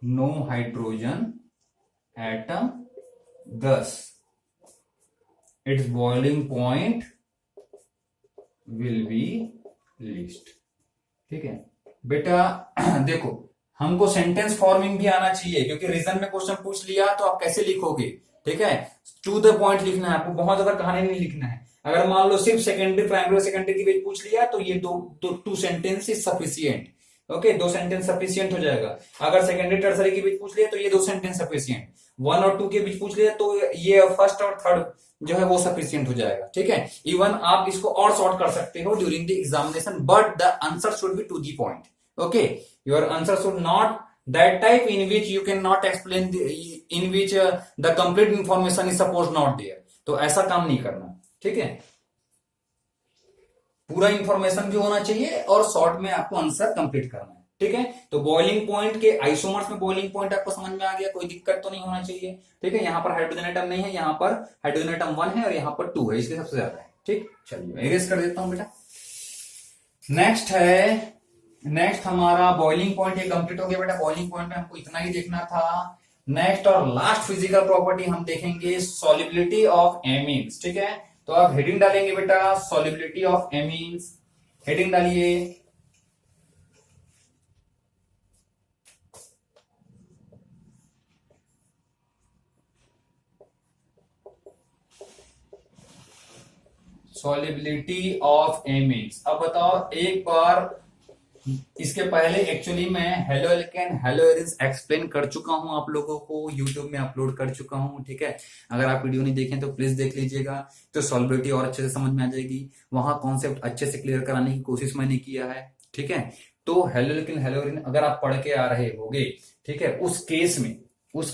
no hydrogen atom, thus its boiling point will be least। ठीक है बेटा, देखो हमको सेंटेंस फॉर्मिंग भी आना चाहिए, क्योंकि रीजन में क्वेश्चन पूछ लिया तो आप कैसे लिखोगे। ठीक है, टू द पॉइंट लिखना है आपको, बहुत ज्यादा कहानी नहीं लिखना है। अगर मान लो सिर्फ सेकेंडरी, प्राइमरी, सेकेंडरी की बीच पूछ लिया तो ये two sentence is sufficient. Okay, 2 sentence sufficient हो जाएगा। अगर सेकेंडरी टर्सरी के बीच पूछ लिया तो ये 2 सेंटेंस सफिशियंट। 1 और 2 के बीच पूछ लिया तो ये फर्स्ट और थर्ड जो है वो सफिशियंट हो जाएगा। ठीक है, इवन आप इसको और शॉर्ट कर सकते हो during the examination, but the answer should be to the point. Okay, your answer should not that type in which you cannot explain in which the complete information is supposed not there। तो ऐसा काम नहीं करना। ठीक है, पूरा information भी होना चाहिए और शॉर्ट में आपको आंसर कंप्लीट करना है। ठीक है, तो बॉइलिंग पॉइंट के आइसोमर्स में बॉइलिंग पॉइंट आपको समझ में आ गया, कोई दिक्कत तो नहीं होना चाहिए। ठीक है, यहां पर हाइड्रोजन एटम नहीं है, यहां पर हाइड्रोजन एटम 1 है और यहां पर 2 है, इसलिए सबसे ज्यादा है। ठीक, चलिए इरेज कर देता हूं बेटा। नेक्स्ट हमारा बॉइलिंग पॉइंट ये कंप्लीट हो गया बेटा। बॉइलिंग पॉइंट में हमको इतना ही देखना था। नेक्स्ट और लास्ट फिजिकल प्रॉपर्टी हम देखेंगे सॉल्युबिलिटी ऑफ एमीन्स। ठीक है, तो आप हेडिंग डालेंगे बेटा, सॉल्युबिलिटी ऑफ एमीन्स, हेडिंग डालिए। Solubility of amines. अब बताओ एक बार, इसके पहले एक्चुअली मैं halo alkane hello arenes explain कर चुका हूं आप लोगों को, यूट्यूब में अपलोड कर चुका हूं। ठीक है, अगर आप वीडियो नहीं देखें तो प्लीज देख लीजिएगा, तो सॉल्युबिलिटी और अच्छे से समझ में आ जाएगी। वहां कॉन्सेप्ट अच्छे से क्लियर कराने की कोशिश मैंने किया है। ठीक है, तो हेलो एल्केन हेलो एरिन अगर आप पढ़ के आ रहे होगे, ठीक है, उस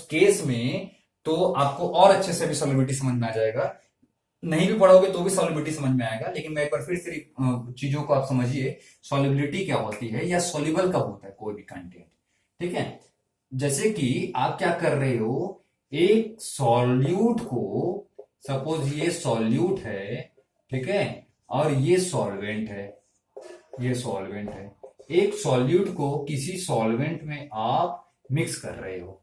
केस में तो आपको और अच्छे से भी सॉल्युबिलिटी समझ में आ जाएगा। नहीं भी पढ़ोगे तो भी सॉल्युबिलिटी समझ में आएगा, लेकिन मैं एक बार फिर से चीजों को आप समझिए। सॉल्युबिलिटी क्या होती है या सॉल्युबल कब होता है कोई भी कंटेंट। ठीक है, जैसे कि आप क्या कर रहे हो, एक सॉल्यूट को, सपोज ये सॉल्यूट है, ठीक है, और ये सॉल्वेंट है, ये सॉल्वेंट है। एक सॉल्यूट को किसी सॉल्वेंट में आप मिक्स कर रहे हो।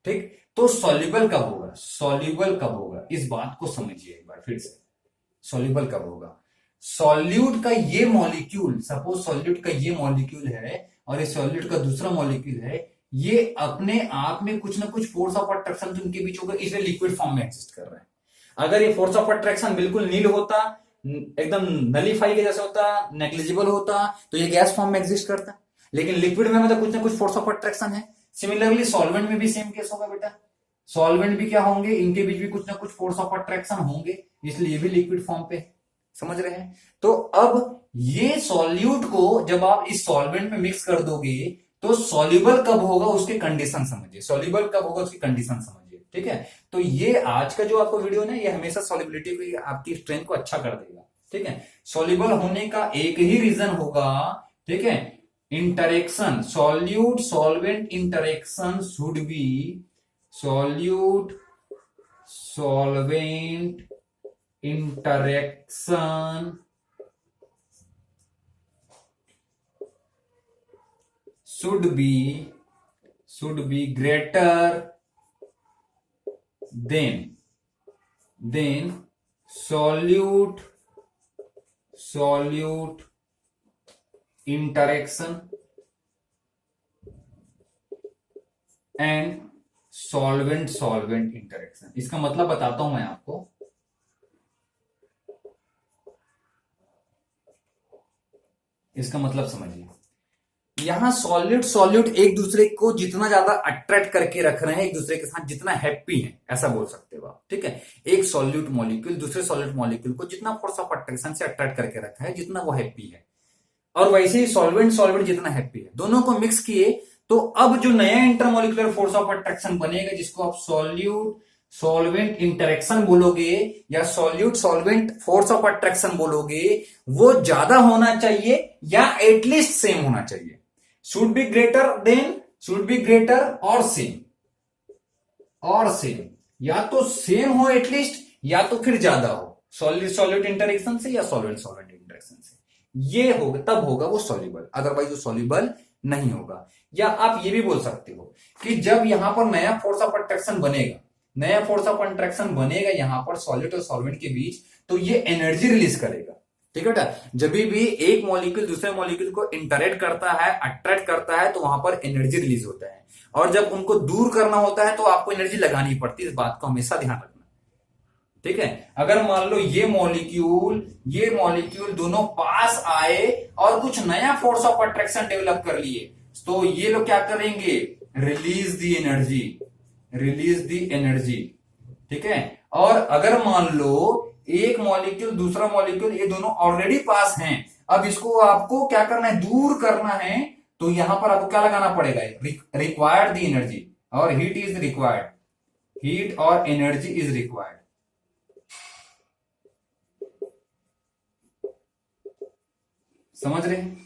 ठीक, तो सॉल्युबल कब होगा, सॉल्युबल कब होगा, इस बात को समझिए एक बार फिर से। सॉल्युबल कब होगा, सॉल्यूट का ये मॉलिक्यूल, सपोज सॉल्यूट का ये मॉलिक्यूल है और ये सॉल्यूट का दूसरा मॉलिक्यूल है, ये अपने आप में कुछ ना कुछ फोर्स ऑफ अट्रैक्शन उनके बीच होगा, इसलिए लिक्विड फॉर्म में एग्जिस्ट कर रहा है। अगर ये फोर्स ऑफ अट्रैक्शन बिल्कुल नील होता, एकदम नलीफाई के जैसा होता, नेग्लिजिबल होता, तो ये गैस फॉर्म में एग्जिस्ट करता। लेकिन लिक्विड में मतलब कुछ ना कुछ फोर्स ऑफ अट्रैक्शन है। सिमिलरली सॉल्वेंट में भी सेम केस होगा बेटा, सॉल्वेंट भी क्या होंगे, इनके बीच भी कुछ ना कुछ फोर्स ऑफ अट्रैक्शन होंगे, इसलिए ये भी लिक्विड फॉर्म पे, समझ रहे हैं। तो अब ये सॉल्यूट को जब आप इस सॉल्वेंट में मिक्स कर दोगे तो सॉल्युबल कब होगा उसके कंडीशन समझिए, सॉल्युबल कब होगा उसकी कंडीशन समझिए। ठीक है, तो ये आज का जो आपको वीडियो ना, ये हमेशा सॉल्युबिलिटी को, आपकी स्ट्रेंथ को अच्छा कर देगा। ठीक है, सॉल्युबल होने का एक ही रीजन होगा, ठीक है, interaction, solute solvent interaction should be, solute solvent interaction should be greater than solute interaction and solvent interaction. इसका मतलब बताता हूं मैं आपको, इसका मतलब समझिए। यहां सॉलिड सॉल्यूट एक दूसरे को जितना ज्यादा अट्रैक्ट करके रख रहे हैं, एक दूसरे के साथ जितना हैप्पी है, ऐसा बोल सकते हो आप, ठीक है। एक सॉल्यूट मॉलिक्यूल दूसरे सॉल्यूट मॉलिक्यूल को जितना फोर्स ऑफ अट्रैक्शन से अट्रैक्ट करके रखा है, जितना वो हैप्पी है, और वैसे ही सॉल्वेंट सॉल्वेंट जितना हैप्पी है, दोनों को मिक्स किए तो अब जो नया इंटरमोलिकुलर फोर्स ऑफ अट्रैक्शन बनेगा, जिसको आप सॉल्यूट सॉल्वेंट इंटरेक्शन बोलोगे या solute solvent force of attraction बोलोगे, वो ज्यादा होना चाहिए या एटलीस्ट सेम होना चाहिए। Should be greater than, should be greater और सेम, और सेम, या तो सेम हो एटलीस्ट या तो फिर ज्यादा हो सॉल्यूट सॉल्यूट इंटरेक्शन से या सॉल्वेंट सॉल्वेंट इंटरेक्शन से, ये होगा तब होगा वो सॉल्युबल, अदरवाइज वो सॉल्युबल नहीं होगा। या आप ये भी बोल सकते हो कि जब यहां पर नया फोर्स ऑफ अट्रैक्शन बनेगा, नया फोर्स ऑफ अट्रैक्शन बनेगा यहां पर सॉलिड और सॉल्वेंट के बीच, तो ये एनर्जी रिलीज करेगा, ठीक है बेटा। जब भी एक मॉलिक्यूल दूसरे मॉलिक्यूल को इंटरेक्ट करता है, अट्रैक्ट करता है, तो वहां पर एनर्जी रिलीज होता है, और जब उनको दूर करना होता है तो आपको एनर्जी लगानी पड़ती है। इस बात को हमेशा ध्यान रखना, ठीक है। अगर मान लो ये मॉलिक्यूल दोनों पास आए और कुछ नया फोर्स ऑफ अट्रैक्शन डेवलप कर लिए, तो ये लोग क्या करेंगे, रिलीज दी एनर्जी, रिलीज दी एनर्जी, ठीक है। और अगर मान लो एक मॉलिक्यूल दूसरा मॉलिक्यूल, ये दोनों ऑलरेडी पास हैं, अब इसको आपको क्या करना है, दूर करना है, तो यहां पर आपको क्या लगाना पड़ेगा, रिक्वायर्ड दी एनर्जी, और हीट इज रिक्वायर्ड, हीट और एनर्जी इज रिक्वायर्ड। समझ रहे हैं?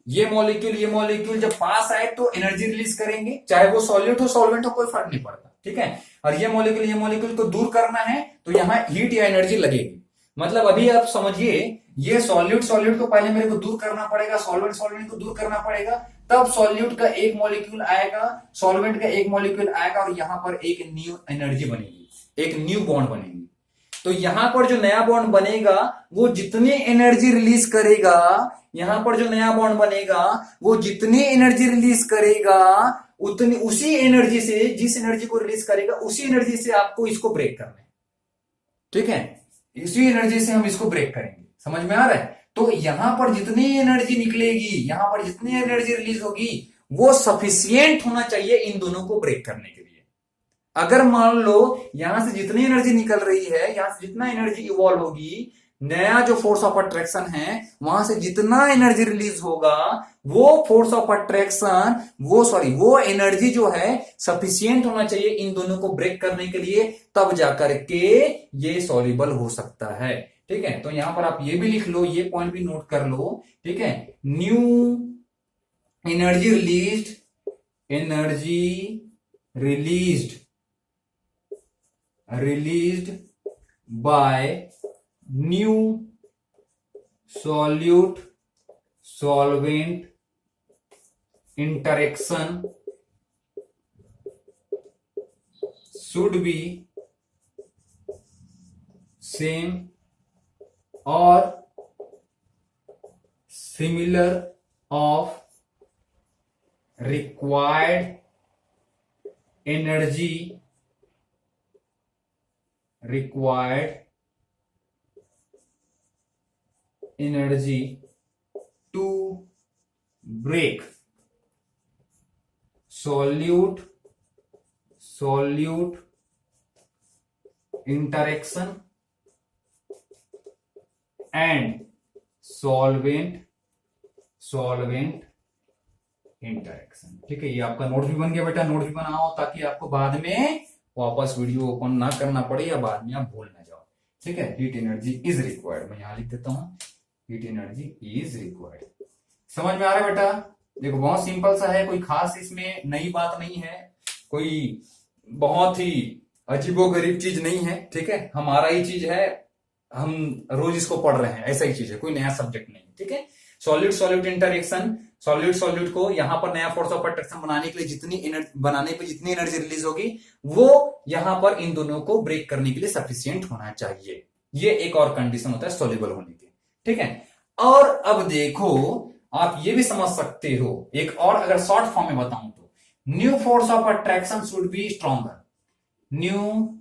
ये मॉलिक्यूल जब पास आए तो एनर्जी रिलीज करेंगे, चाहे वो सॉल्यूट हो सॉल्वेंट हो, कोई फर्क नहीं पड़ता, ठीक है। और ये मॉलिक्यूल को दूर करना है तो यहां हीट या एनर्जी लगेगी। मतलब अभी आप समझिए, ये सॉल्यूट को पहले मेरे को दूर करना पड़ेगा, सॉल्वेंट को दूर करना पड़ेगा, तब सॉल्यूट का एक मॉलिक्यूल आएगा, सॉल्वेंट का एक मॉलिक्यूल आएगा, और यहां पर एक न्यू एनर्जी बनेगी, एक न्यू बॉन्ड बनेगी। तो यहां पर जो नया बॉन्ड बनेगा वो जितनी एनर्जी रिलीज करेगा, यहां पर जो नया बॉन्ड बनेगा वो जितनी एनर्जी रिलीज करेगा, उतनी उसी एनर्जी से, जिस एनर्जी को रिलीज करेगा उसी एनर्जी से आपको इसको ब्रेक करना है, ठीक है। इसी एनर्जी से हम इसको ब्रेक करेंगे, समझ में आ रहा है? तो यहां पर जितनी एनर्जी निकलेगी, यहां पर जितनी एनर्जी रिलीज होगी, वो सफिशियंट होना चाहिए इन दोनों को ब्रेक करने के लिए। अगर मान लो यहां से जितनी एनर्जी निकल रही है, यहां से जितना एनर्जी इवॉल्व होगी, नया जो फोर्स ऑफ अट्रैक्शन है वहां से जितना एनर्जी रिलीज होगा, वो फोर्स ऑफ अट्रैक्शन, वो एनर्जी जो है सफिशियंट होना चाहिए इन दोनों को ब्रेक करने के लिए, तब जाकर के ये सॉल्युबल हो सकता है, ठीक है। तो यहां पर आप ये भी लिख लो, ये पॉइंट भी नोट कर लो, ठीक है। New energy released by new solute solvent interaction should be same or similar of required energy to break solute interaction and solvent interaction, ठीक है। ये आपका नोट भी बन गया बेटा, नोट भी बनाओ ताकि आपको बाद में वापस वीडियो ओपन ना करना पड़े या बाद में आप भूल ना जाओ, ठीक है। हीट एनर्जी इज रिक्वायर्ड, मैं यहां लिख देता हूं, हीट एनर्जी इज रिक्वायर्ड। समझ में आ रहा है बेटा? देखो बहुत सिंपल सा है, कोई खास इसमें नई बात नहीं है, कोई बहुत ही अजीबोगरीब चीज नहीं है, ठीक है। हमारा ही चीज है, हम रोज इसको पढ़ रहे हैं, ऐसा ही चीज है, कोई नया सब्जेक्ट नहीं, ठीक है। सॉल्यूट इंटरेक्शन, सॉल्यूट को यहां पर नया फोर्स ऑफ अट्रैक्शन बनाने के लिए जितनी एनर्जी रिलीज होगी, वो यहां पर इन दोनों को ब्रेक करने के लिए सफिशियंट होना चाहिए। ये एक और कंडीशन होता है सॉल्युबल होने की, ठीक है। और अब देखो आप ये भी समझ सकते हो, एक और अगर शॉर्ट फॉर्म में बताऊं तो, new force of attraction should be stronger. New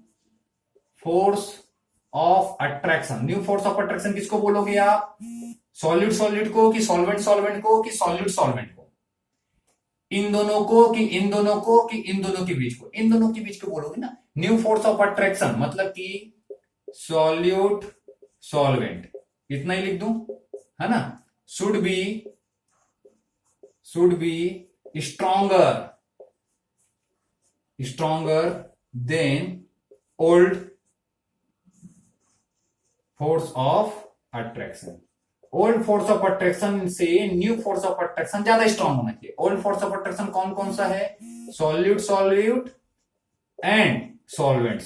force of attraction किसको बोलोगे आप? सॉल्यूट को कि सॉल्वेंट को कि सॉल्यूट को? इन दोनों को कि इन दोनों को कि इन दोनों के बीच को, इन दोनों के बीच को बोलोगे ना, न्यू फोर्स ऑफ अट्रैक्शन मतलब कि सॉल्यूट सॉल्वेंट, इतना ही लिख दूं, है ना, should be stronger than old force of attraction. Old force of attraction से न्यू फोर्स ऑफ अट्रैक्शन ज्यादा स्ट्रांग होना चाहिए। ओल्ड फोर्स ऑफ अट्रैक्शन कौन कौन सा है? Solute and solvent.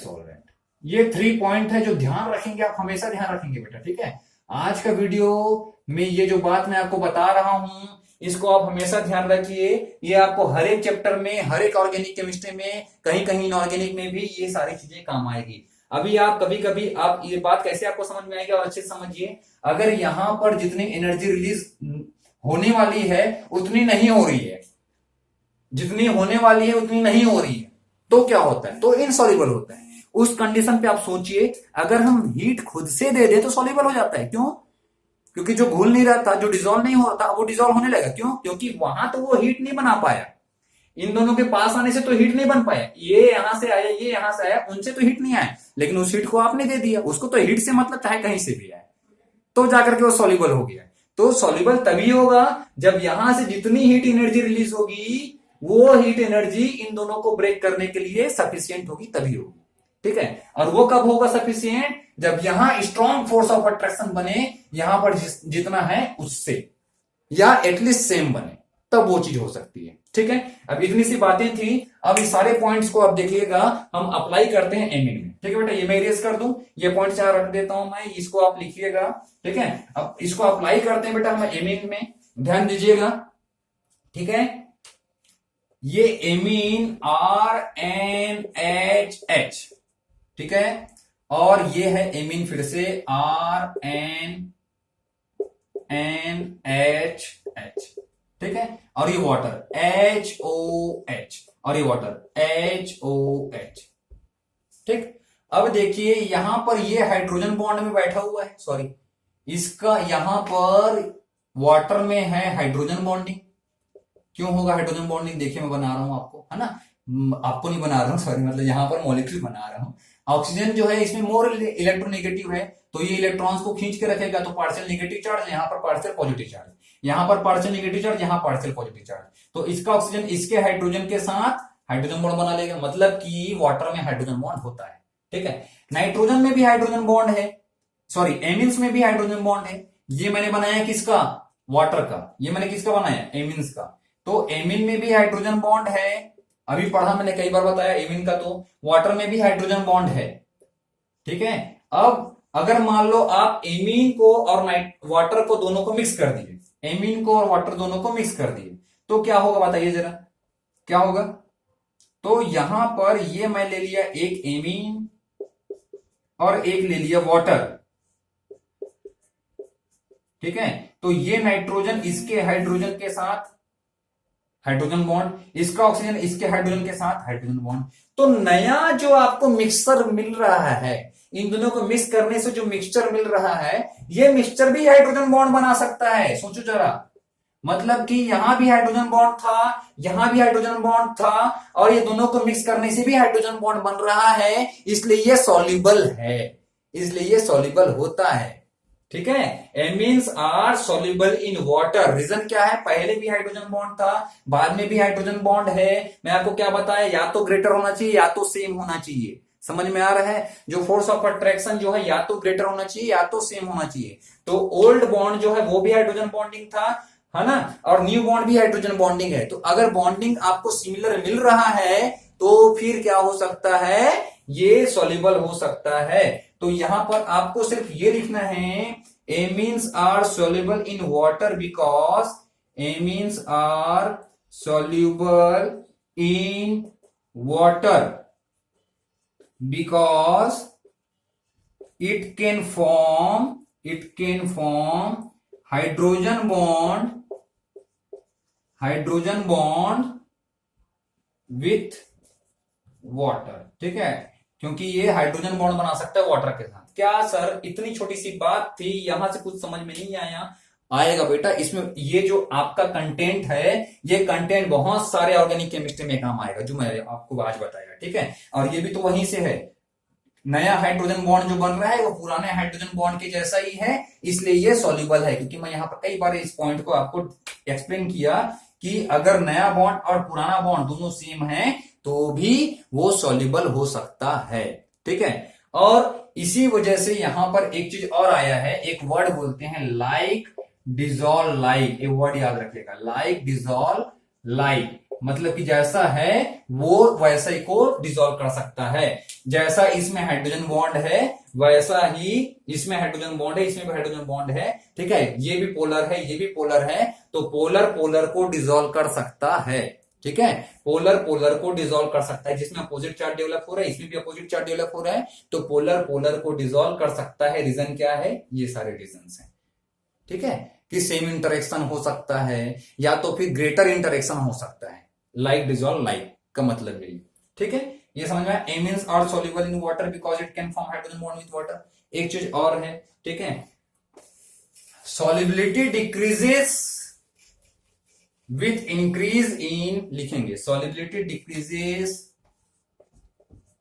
ये 3 पॉइंट है जो ध्यान रखेंगे आप, हमेशा ध्यान रखेंगे बेटा, ठीक है। आज का वीडियो में ये जो बात मैं आपको बता रहा हूं इसको आप हमेशा ध्यान रखिए। ये आपको हर एक चैप्टर में, हर एक ऑर्गेनिक केमिस्ट्री में, कहीं कहीं इनऑर्गेनिक में भी ये सारी चीजें काम आएगी। अभी आप कभी कभी आप ये बात कैसे आपको समझ में आएगी और अच्छे से समझिए। अगर यहां पर जितनी एनर्जी रिलीज होने वाली है उतनी नहीं हो रही है, जितनी होने वाली है उतनी नहीं हो रही है, तो क्या होता है? तो इनसॉल्युबल होता है। उस कंडीशन पे आप सोचिए, अगर हम हीट खुद से दे दे तो सॉल्युबल हो जाता है। क्यों? क्योंकि जो घुल नहीं रहा था, जो डिजोल्व नहीं हो रहा था, वो डिजोल्व होने लगा। क्यों? क्योंकि वहां तो वो हीट नहीं बना पाया, इन दोनों के पास आने से तो हीट नहीं बन पाया। ये यहां से आया, ये यहां से आया, उनसे तो हीट नहीं आया, लेकिन उस हीट को आपने दे दिया। उसको तो हीट से मतलब चाहे कहीं से भी आए, तो जाकर के वो सॉल्युबल हो गया। तो सॉल्युबल तभी होगा जब यहां से जितनी हीट एनर्जी रिलीज होगी वो हीट एनर्जी इन दोनों को ब्रेक करने के लिए सफिशियंट होगी, तभी होगी, ठीक है। और वो कब होगा सफिशियंट? जब यहां स्ट्रॉन्ग फोर्स ऑफ अट्रैक्शन बने, यहां पर जितना है उससे, या एटलीस्ट सेम बने, तब वो चीज हो सकती है, ठीक है। अब इतनी सी बातें थी। अब इस सारे पॉइंट्स को अब देखिएगा हम अप्लाई करते हैं एमिन में, ठीक है बेटा। ये मैं इरेज कर दूं, ये पॉइंट्स यहां रख देता हूं मैं, इसको आप लिखिएगा, ठीक है। अब इसको अप्लाई करते हैं बेटा हम एमिन में, ध्यान दीजिएगा, ठीक है। ये एमीन RNHH, ठीक है, और ये है एमीन फिर से RNNHH, ठीक है। और ये वाटर HOH, और ये वाटर HOH, ठीक। अब देखिए यहां पर ये हाइड्रोजन बॉन्ड में बैठा हुआ है, सॉरी, इसका यहां पर वाटर में है हाइड्रोजन बॉन्डिंग। क्यों होगा हाइड्रोजन बॉन्डिंग? देखिए मैं बना रहा हूं आपको, है ना, आपको नहीं बना रहा हूं, सॉरी, मतलब यहां पर मॉलिक्यूल बना रहा हूं। ऑक्सीजन जो है इसमें मोर इलेक्ट्रोनेगेटिव है, तो ये इलेक्ट्रॉन्स को खींच के रखेगा, तो पार्शियल नेगेटिव चार्ज, यहां पर पार्शियल पॉजिटिव चार्ज, यहां पर पार्शियल नेगेटिव चार्ज, यहां पार्शियल पॉजिटिव चार्ज। तो इसका ऑक्सीजन इसके हाइड्रोजन के साथ हाइड्रोजन बॉन्ड बना लेगा, मतलब कि वाटर में हाइड्रोजन बॉन्ड होता है, ठीक है। नाइट्रोजन में भी हाइड्रोजन बॉन्ड है, सॉरी एमिन्स में भी हाइड्रोजन बॉन्ड है। ये मैंने बनाया किसका? वाटर का। ये मैंने किसका बनाया? एमिन्स का। तो एमिन में भी हाइड्रोजन बॉन्ड है, अभी पढ़ा मैंने, कई बार बताया एमिन का। तो वाटर में भी हाइड्रोजन बॉन्ड है, ठीक है। अब अगर मान लो आप एमीन को और वाटर को दोनों को मिक्स कर दिए, एमीन को और वाटर दोनों को मिक्स कर दिए, तो क्या होगा बताइए जरा, क्या होगा? तो यहां पर ये मैं ले लिया एक एमीन और एक ले लिया वाटर, ठीक है। तो ये नाइट्रोजन इसके हाइड्रोजन के साथ हाइड्रोजन बॉन्ड, इसका ऑक्सीजन इसके हाइड्रोजन के साथ हाइड्रोजन बॉन्ड। तो नया जो आपको मिक्सचर मिल रहा है, इन दोनों को मिक्स करने से जो मिक्सचर मिल रहा है, ये मिक्सचर भी हाइड्रोजन बॉन्ड बना सकता है। सोचो जरा, मतलब कि यहां भी हाइड्रोजन बॉन्ड था, यहां भी हाइड्रोजन बॉन्ड था, और ये दोनों को मिक्स करने से भी हाइड्रोजन बॉन्ड बन रहा है, इसलिए ये सॉल्युबल है, इसलिए ये सॉल्युबल होता है, ठीक है। Amines are soluble in water. Reason क्या है? पहले भी हाइड्रोजन बॉन्ड था, बाद में भी हाइड्रोजन बॉन्ड है। मैं आपको क्या बताया, या तो ग्रेटर होना चाहिए या तो सेम होना चाहिए। समझ में आ रहा है? जो फोर्स ऑफ अट्रैक्शन जो है या तो ग्रेटर होना चाहिए या तो सेम होना चाहिए। तो ओल्ड बॉन्ड जो है वो भी हाइड्रोजन बॉन्डिंग था, है ना, और न्यू बॉन्ड भी हाइड्रोजन बॉन्डिंग है। तो अगर बॉन्डिंग आपको सिमिलर मिल रहा है तो फिर क्या हो सकता है? ये सॉल्युबल हो सकता है। तो यहां पर आपको सिर्फ ये लिखना है, amines are soluble in water because amines are soluble in water because it can form hydrogen bond with water, ठीक है, क्योंकि ये हाइड्रोजन बॉन्ड बना सकता है वाटर के साथ। क्या सर इतनी छोटी सी बात थी, यहां से कुछ समझ में नहीं आया? आएगा बेटा। इसमें ये जो आपका कंटेंट है, ये कंटेंट बहुत सारे ऑर्गेनिक केमिस्ट्री में काम आएगा, जो मैं आपको आज बताया, ठीक है। और ये भी तो वहीं से है, नया हाइड्रोजन बॉन्ड जो बन रहा है वो पुराने हाइड्रोजन बॉन्ड के जैसा ही है, इसलिए ये सॉल्युबल है। क्योंकि मैं यहाँ पर कई बार इस पॉइंट को आपको एक्सप्लेन किया कि अगर नया बॉन्ड और पुराना बॉन्ड दोनों सेम है तो भी वो सॉल्युबल हो सकता है, ठीक है। और इसी वजह से यहां पर एक चीज और आया है, एक वर्ड बोलते हैं लाइक डिजॉल्व लाइक, ये वर्ड याद रखिएगा, लाइक डिजॉल्व लाइक, मतलब कि जैसा है वो वैसा ही को डिसॉल्व कर सकता है। जैसा इसमें हाइड्रोजन बॉन्ड है वैसा ही इसमें हाइड्रोजन बॉन्ड है, इसमें भी हाइड्रोजन बॉन्ड है, ठीक है। ये भी पोलर है, ये भी पोलर है, तो पोलर पोलर को डिसॉल्व कर सकता है, ठीक है। पोलर पोलर को डिसॉल्व कर सकता है, जिसमें अपोजिट चार्ज डेवलप हो रहा है इसमें भी अपोजिट चार्ज डेवलप हो रहा है, तो पोलर पोलर को डिसॉल्व कर सकता है। रीजन क्या है, ये सारे रीजन है, ठीक है। कि सेम इंटरेक्शन हो सकता है या तो फिर ग्रेटर इंटरेक्शन हो सकता है, लाइक डिसॉल्व लाइक का मतलब यही, ठीक है। ये समझ में आया। Amines are soluble in water because it can form hydrogen bond with water. एक चीज और है, ठीक है, solubility decreases with increase in, लिखेंगे solubility decreases,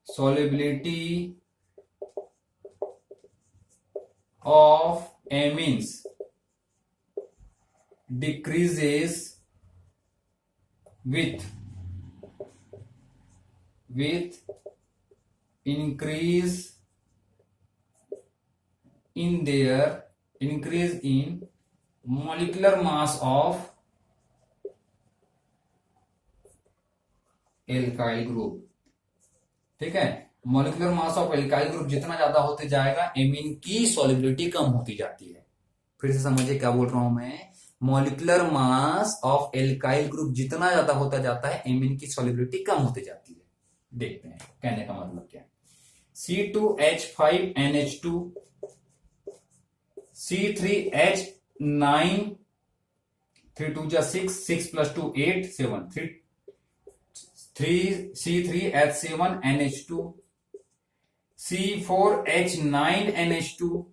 solubility of amines decreases with increase in molecular mass of alkyl group, ठीक है। Molecular mass of alkyl group जितना ज्यादा होते जाएगा एमीन की सॉल्युबिलिटी कम होती जाती है। फिर से समझिए क्या बोल रहा हूं मैं, molecular mass of alkyl group जितना ज्यादा होता जाता है एमीन की सॉल्युबिलिटी कम होती जाती है। देखते हैं कहने का मतलब क्या है। C2H5NH2 C3H9 3 2 6 6 + 2 8 7 C3H7NH2 C4H9NH2,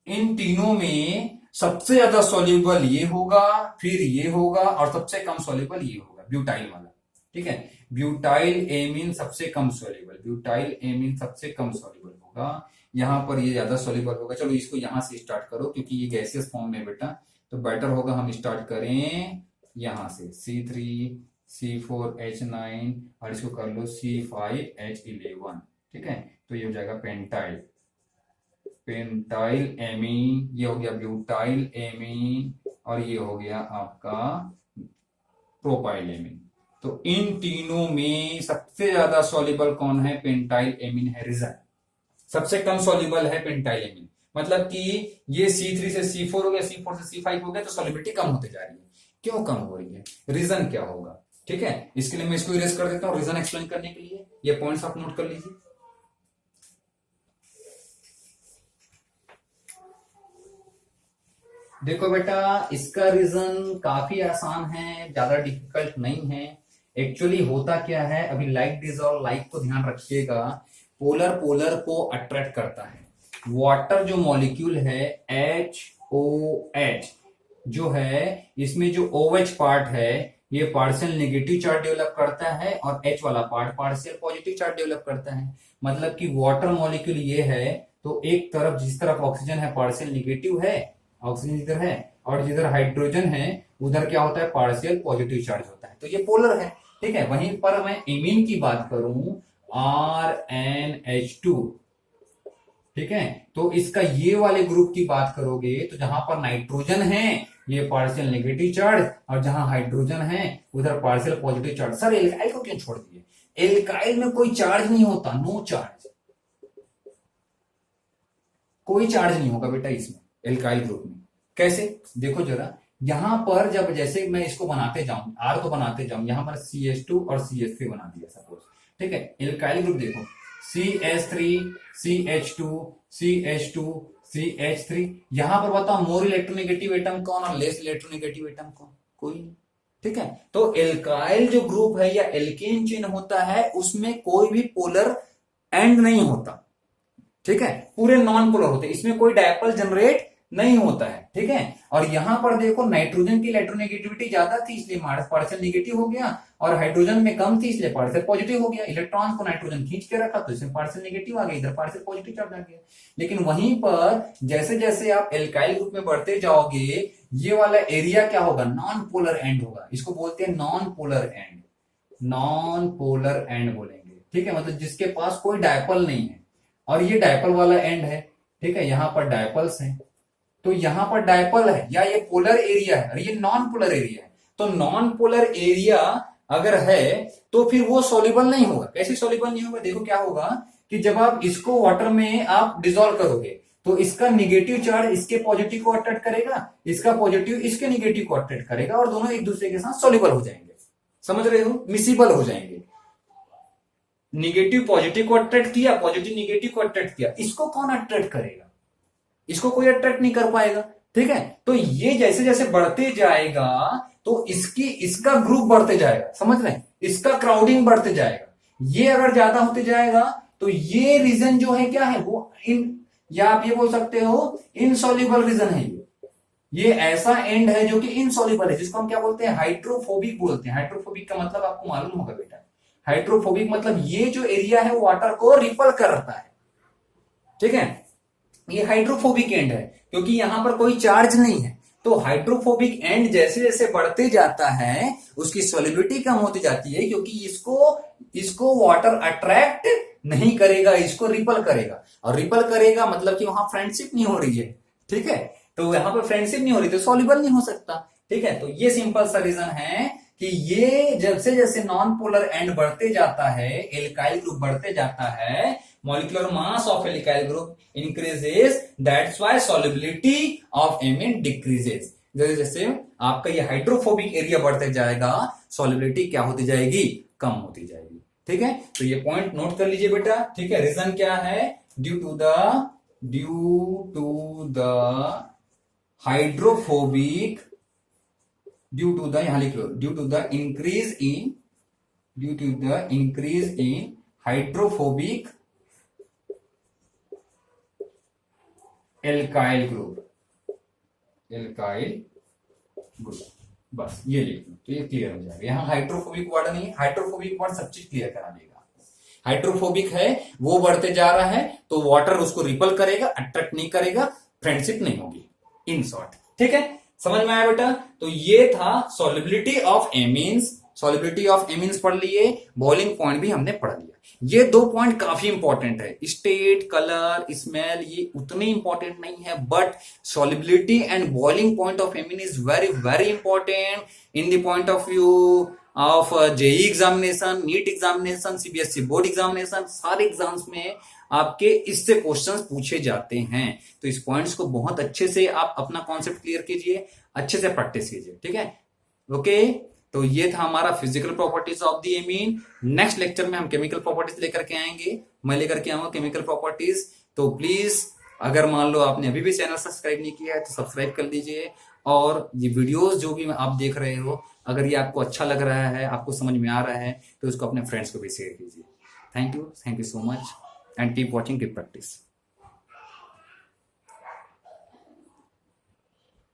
इन तीनों में सबसे ज्यादा सॉल्युबल ये होगा, फिर ये होगा, और सबसे कम सॉल्युबल ये होगा, ब्यूटाइल वाला, ठीक है। ब्यूटाइल एमीन सबसे कम सॉल्युबल, ब्यूटाइल एमीन सबसे कम सॉल्युबल होगा, यहां पर ये ज्यादा सॉल्युबल होगा। चलो इसको यहां से स्टार्ट करो क्योंकि ये गैसियस फॉर्म में बेटा, तो बेटर होगा हम स्टार्ट करें यहां से C3 C4H9 और इसको कर लो C5H11, ठीक है। तो ये हो जाएगा पेंटाइल, पेंटाइल एमीन, ये हो गया ब्यूटाइल एमीन, और ये हो गया आपका प्रोपाइल एमीन। तो इन तीनों में सबसे ज्यादा सॉल्युबल कौन है, पेंटाइल एमीन है। रीजन सबसे कम सॉल्युबल है पेंटाइल एमीन, मतलब कि ये C3 से C4 हो गया, C4 से C5 हो गया, तो सॉल्युबिलिटी कम होती जा रही है। क्यों कम हो रही है, रीजन क्या होगा, ठीक है। इसके लिए मैं इसको इरेज कर देता हूं रीजन एक्सप्लेन करने के लिए, ये पॉइंट्स आप नोट कर लीजिए। देखो बेटा, इसका रीजन काफी आसान है, ज्यादा डिफिकल्ट नहीं है। एक्चुअली होता क्या है, अभी लाइक डिसॉल्व लाइक को ध्यान रखिएगा, पोलर पोलर को अट्रैक्ट करता है। वाटर जो मॉलिक्यूल है HOH जो है, इसमें जो OH पार्ट है ये पार्शियल नेगेटिव चार्ज डेवलप करता है और H वाला part partial positive charge develop करता है। मतलब कि वाटर मॉलिक्यूल ये है, तो एक तरफ जिस तरफ ऑक्सीजन है पार्शियल नेगेटिव है, ऑक्सीजन इधर है, और जिधर हाइड्रोजन है उधर क्या होता है, पार्शियल पॉजिटिव चार्ज होता है, तो ये पोलर है, ठीक है। वहीं पर मैं एमीन की बात करूं RNH2, ठीक है, तो इसका ये वाले ग्रुप की बात करोगे तो जहां पर नाइट्रोजन है ये पार्शियल नेगेटिव चार्ज, और जहां हाइड्रोजन है उधर partial positive charge. Sir alkyl को क्यों छोड़ दिए, एल्काइल में कोई चार्ज नहीं होता, नो चार्ज, कोई चार्ज नहीं होगा बेटा इसमें एल्काइल ग्रुप में। कैसे, देखो जरा, यहां पर जब जैसे मैं इसको बनाते जाऊं, R को बनाते जाऊं, यहां पर CH2 और CH3 बना दिया सपोज, ठीक है। एल्काइल ग्रुप देखो CH3 CH2 CH2 CH3, यहां पर बताओ मोर इलेक्ट्रोनेगेटिव एटम कौन और लेस इलेक्ट्रोनेगेटिव एटम कौन, कोई नहीं, ठीक है। तो एल्काइल जो ग्रुप है या एल्केन चेन होता है उसमें कोई भी पोलर एंड नहीं होता, ठीक है, पूरे नॉन पोलर होते, इसमें कोई डायपोल जनरेट नहीं होता है, ठीक है। और यहां पर देखो नाइट्रोजन की इलेक्ट्रोनेगेटिविटी ज्यादा थी इसलिए पार्शियल नेगेटिव हो गया, और हाइड्रोजन में कम थी इसलिए पार्शियल पॉजिटिव हो गया। इलेक्ट्रॉन को नाइट्रोजन खींच के रखा तो इसमें पार्शियल नेगेटिव आ गया, इधर पार्शियल पॉजिटिव चार्ज आ गया। लेकिन वहीं पर जैसे जैसे आप एल्काइल ग्रुप में बढ़ते जाओगे, ये वाला एरिया क्या होगा, नॉन पोलर एंड होगा। इसको बोलते हैं non polar and, non polar and बोलेंगे, ठीक है। मतलब जिसके पास कोई डायपोल नहीं है, और ये डायपोल वाला एंड है, ठीक है। यहां पर डायपोल्स हैं, तो यहां पर डायपोल है या ये पोलर एरिया है, और ये नॉन पोलर एरिया है। तो नॉन पोलर एरिया अगर है तो फिर वो सॉल्युबल नहीं होगा। कैसे सॉल्युबल नहीं होगा, देखो क्या होगा कि जब आप इसको वाटर में आप डिसॉल्व करोगे तो इसका निगेटिव चार्ज इसके पॉजिटिव को अट्रैक्ट करेगा, इसका पॉजिटिव इसके निगेटिव को अट्रैक्ट करेगा, और दोनों एक दूसरे के साथ सॉल्युबल हो जाएंगे। समझ रहे हो, मिसिबल हो जाएंगे। निगेटिव पॉजिटिव को अट्रैक्ट किया, पॉजिटिव निगेटिव को अट्रैक्ट किया, इसको कौन अट्रैक्ट करेगा, इसको कोई अट्रैक्ट नहीं कर पाएगा, ठीक है। तो ये जैसे जैसे बढ़ते जाएगा तो इसका ग्रुप बढ़ते जाएगा, समझ रहे हैं, इसका क्राउडिंग बढ़ते जाएगा। ये अगर ज्यादा होते जाएगा तो ये रीजन जो है क्या है, वो या आप ये बोल सकते हो इनसॉल्युबल रीजन है। ये ऐसा एंड है जो कि इनसॉल्युबल है, जिसको हम क्या बोलते हैं, हाइड्रोफोबिक बोलते हैं। हाइड्रोफोबिक का मतलब आपको मालूम होगा बेटा, हाइड्रोफोबिक मतलब ये जो एरिया है वो वाटर को रिपल करता है, ठीक है। ये हाइड्रोफोबिक एंड है क्योंकि यहां पर कोई चार्ज नहीं है। तो हाइड्रोफोबिक एंड जैसे जैसे बढ़ते जाता है उसकी सॉल्युबिलिटी कम होती जाती है, क्योंकि इसको वाटर अट्रैक्ट नहीं करेगा, इसको रिपल करेगा। और रिपल करेगा मतलब कि वहां फ्रेंडशिप नहीं हो रही है, ठीक है। तो यहां पर फ्रेंडशिप नहीं हो रही तो सॉल्युबल नहीं हो सकता, ठीक है। तो ये सिंपल सा रीजन है कि ये जैसे जैसे नॉन पोलर एंड बढ़ते जाता है, एल्काइल ग्रुप बढ़ते जाता है, molecular mass of alkyl group increases, that's why solubility of amine decreases। जैसे जैसे आपका ये हाइड्रोफोबिक एरिया बढ़ते जाएगा, सॉल्युबिलिटी क्या होती जाएगी, कम होती जाएगी, ठीक है। तो ये पॉइंट नोट कर लीजिए बेटा, ठीक है। रीजन क्या है, ड्यू टू द हाइड्रोफोबिक, यहां लिख लो, due to the increase in hydrophobic alkyl group, बस ये लिख लो तो ये क्लियर हो जाएगा। यहां हाइड्रोफोबिक वर्ड नहीं है, हाइड्रोफोबिक वर्ड सब चीज क्लियर करा देगा। हाइड्रोफोबिक है, वो बढ़ते जा रहा है तो वाटर उसको रिपल करेगा, अट्रैक्ट नहीं करेगा, फ्रेंडशिप नहीं होगी, इन शॉर्ट, ठीक है। समझ में आया बेटा। तो ये था solubility of amines, solubility of amines पढ़ लिए, बॉइलिंग पॉइंट भी हमने पढ़ लिया। ये दो पॉइंट काफी इंपॉर्टेंट है, स्टेट, कलर, स्मेल, ये उतने इंपॉर्टेंट नहीं है, but solubility and boiling point of amine is very very important in the point of view of JEE examination, NEET examination, CBSE board examination, सारे एग्जाम्स में आपके इससे क्वेश्चंस पूछे जाते हैं। तो इस पॉइंट्स को बहुत अच्छे से आप अपना कॉन्सेप्ट क्लियर कीजिए, अच्छे से प्रैक्टिस कीजिए, ठीक है। ओके, तो ये था हमारा physical properties of the amine. Next lecture में हम केमिकल प्रॉपर्टीज लेकर के आएंगे, मैं लेकर के आऊंगा केमिकल प्रॉपर्टीज। तो प्लीज अगर मान लो आपने अभी भी चैनल सब्सक्राइब नहीं किया है तो सब्सक्राइब कर लीजिए, और ये वीडियोस जो भी आप देख रहे हो, अगर ये आपको अच्छा लग रहा है, आपको समझ में आ रहा है, तो इसको अपने फ्रेंड्स को भी शेयर कीजिए। Thank you so much and keep watching, keep practice.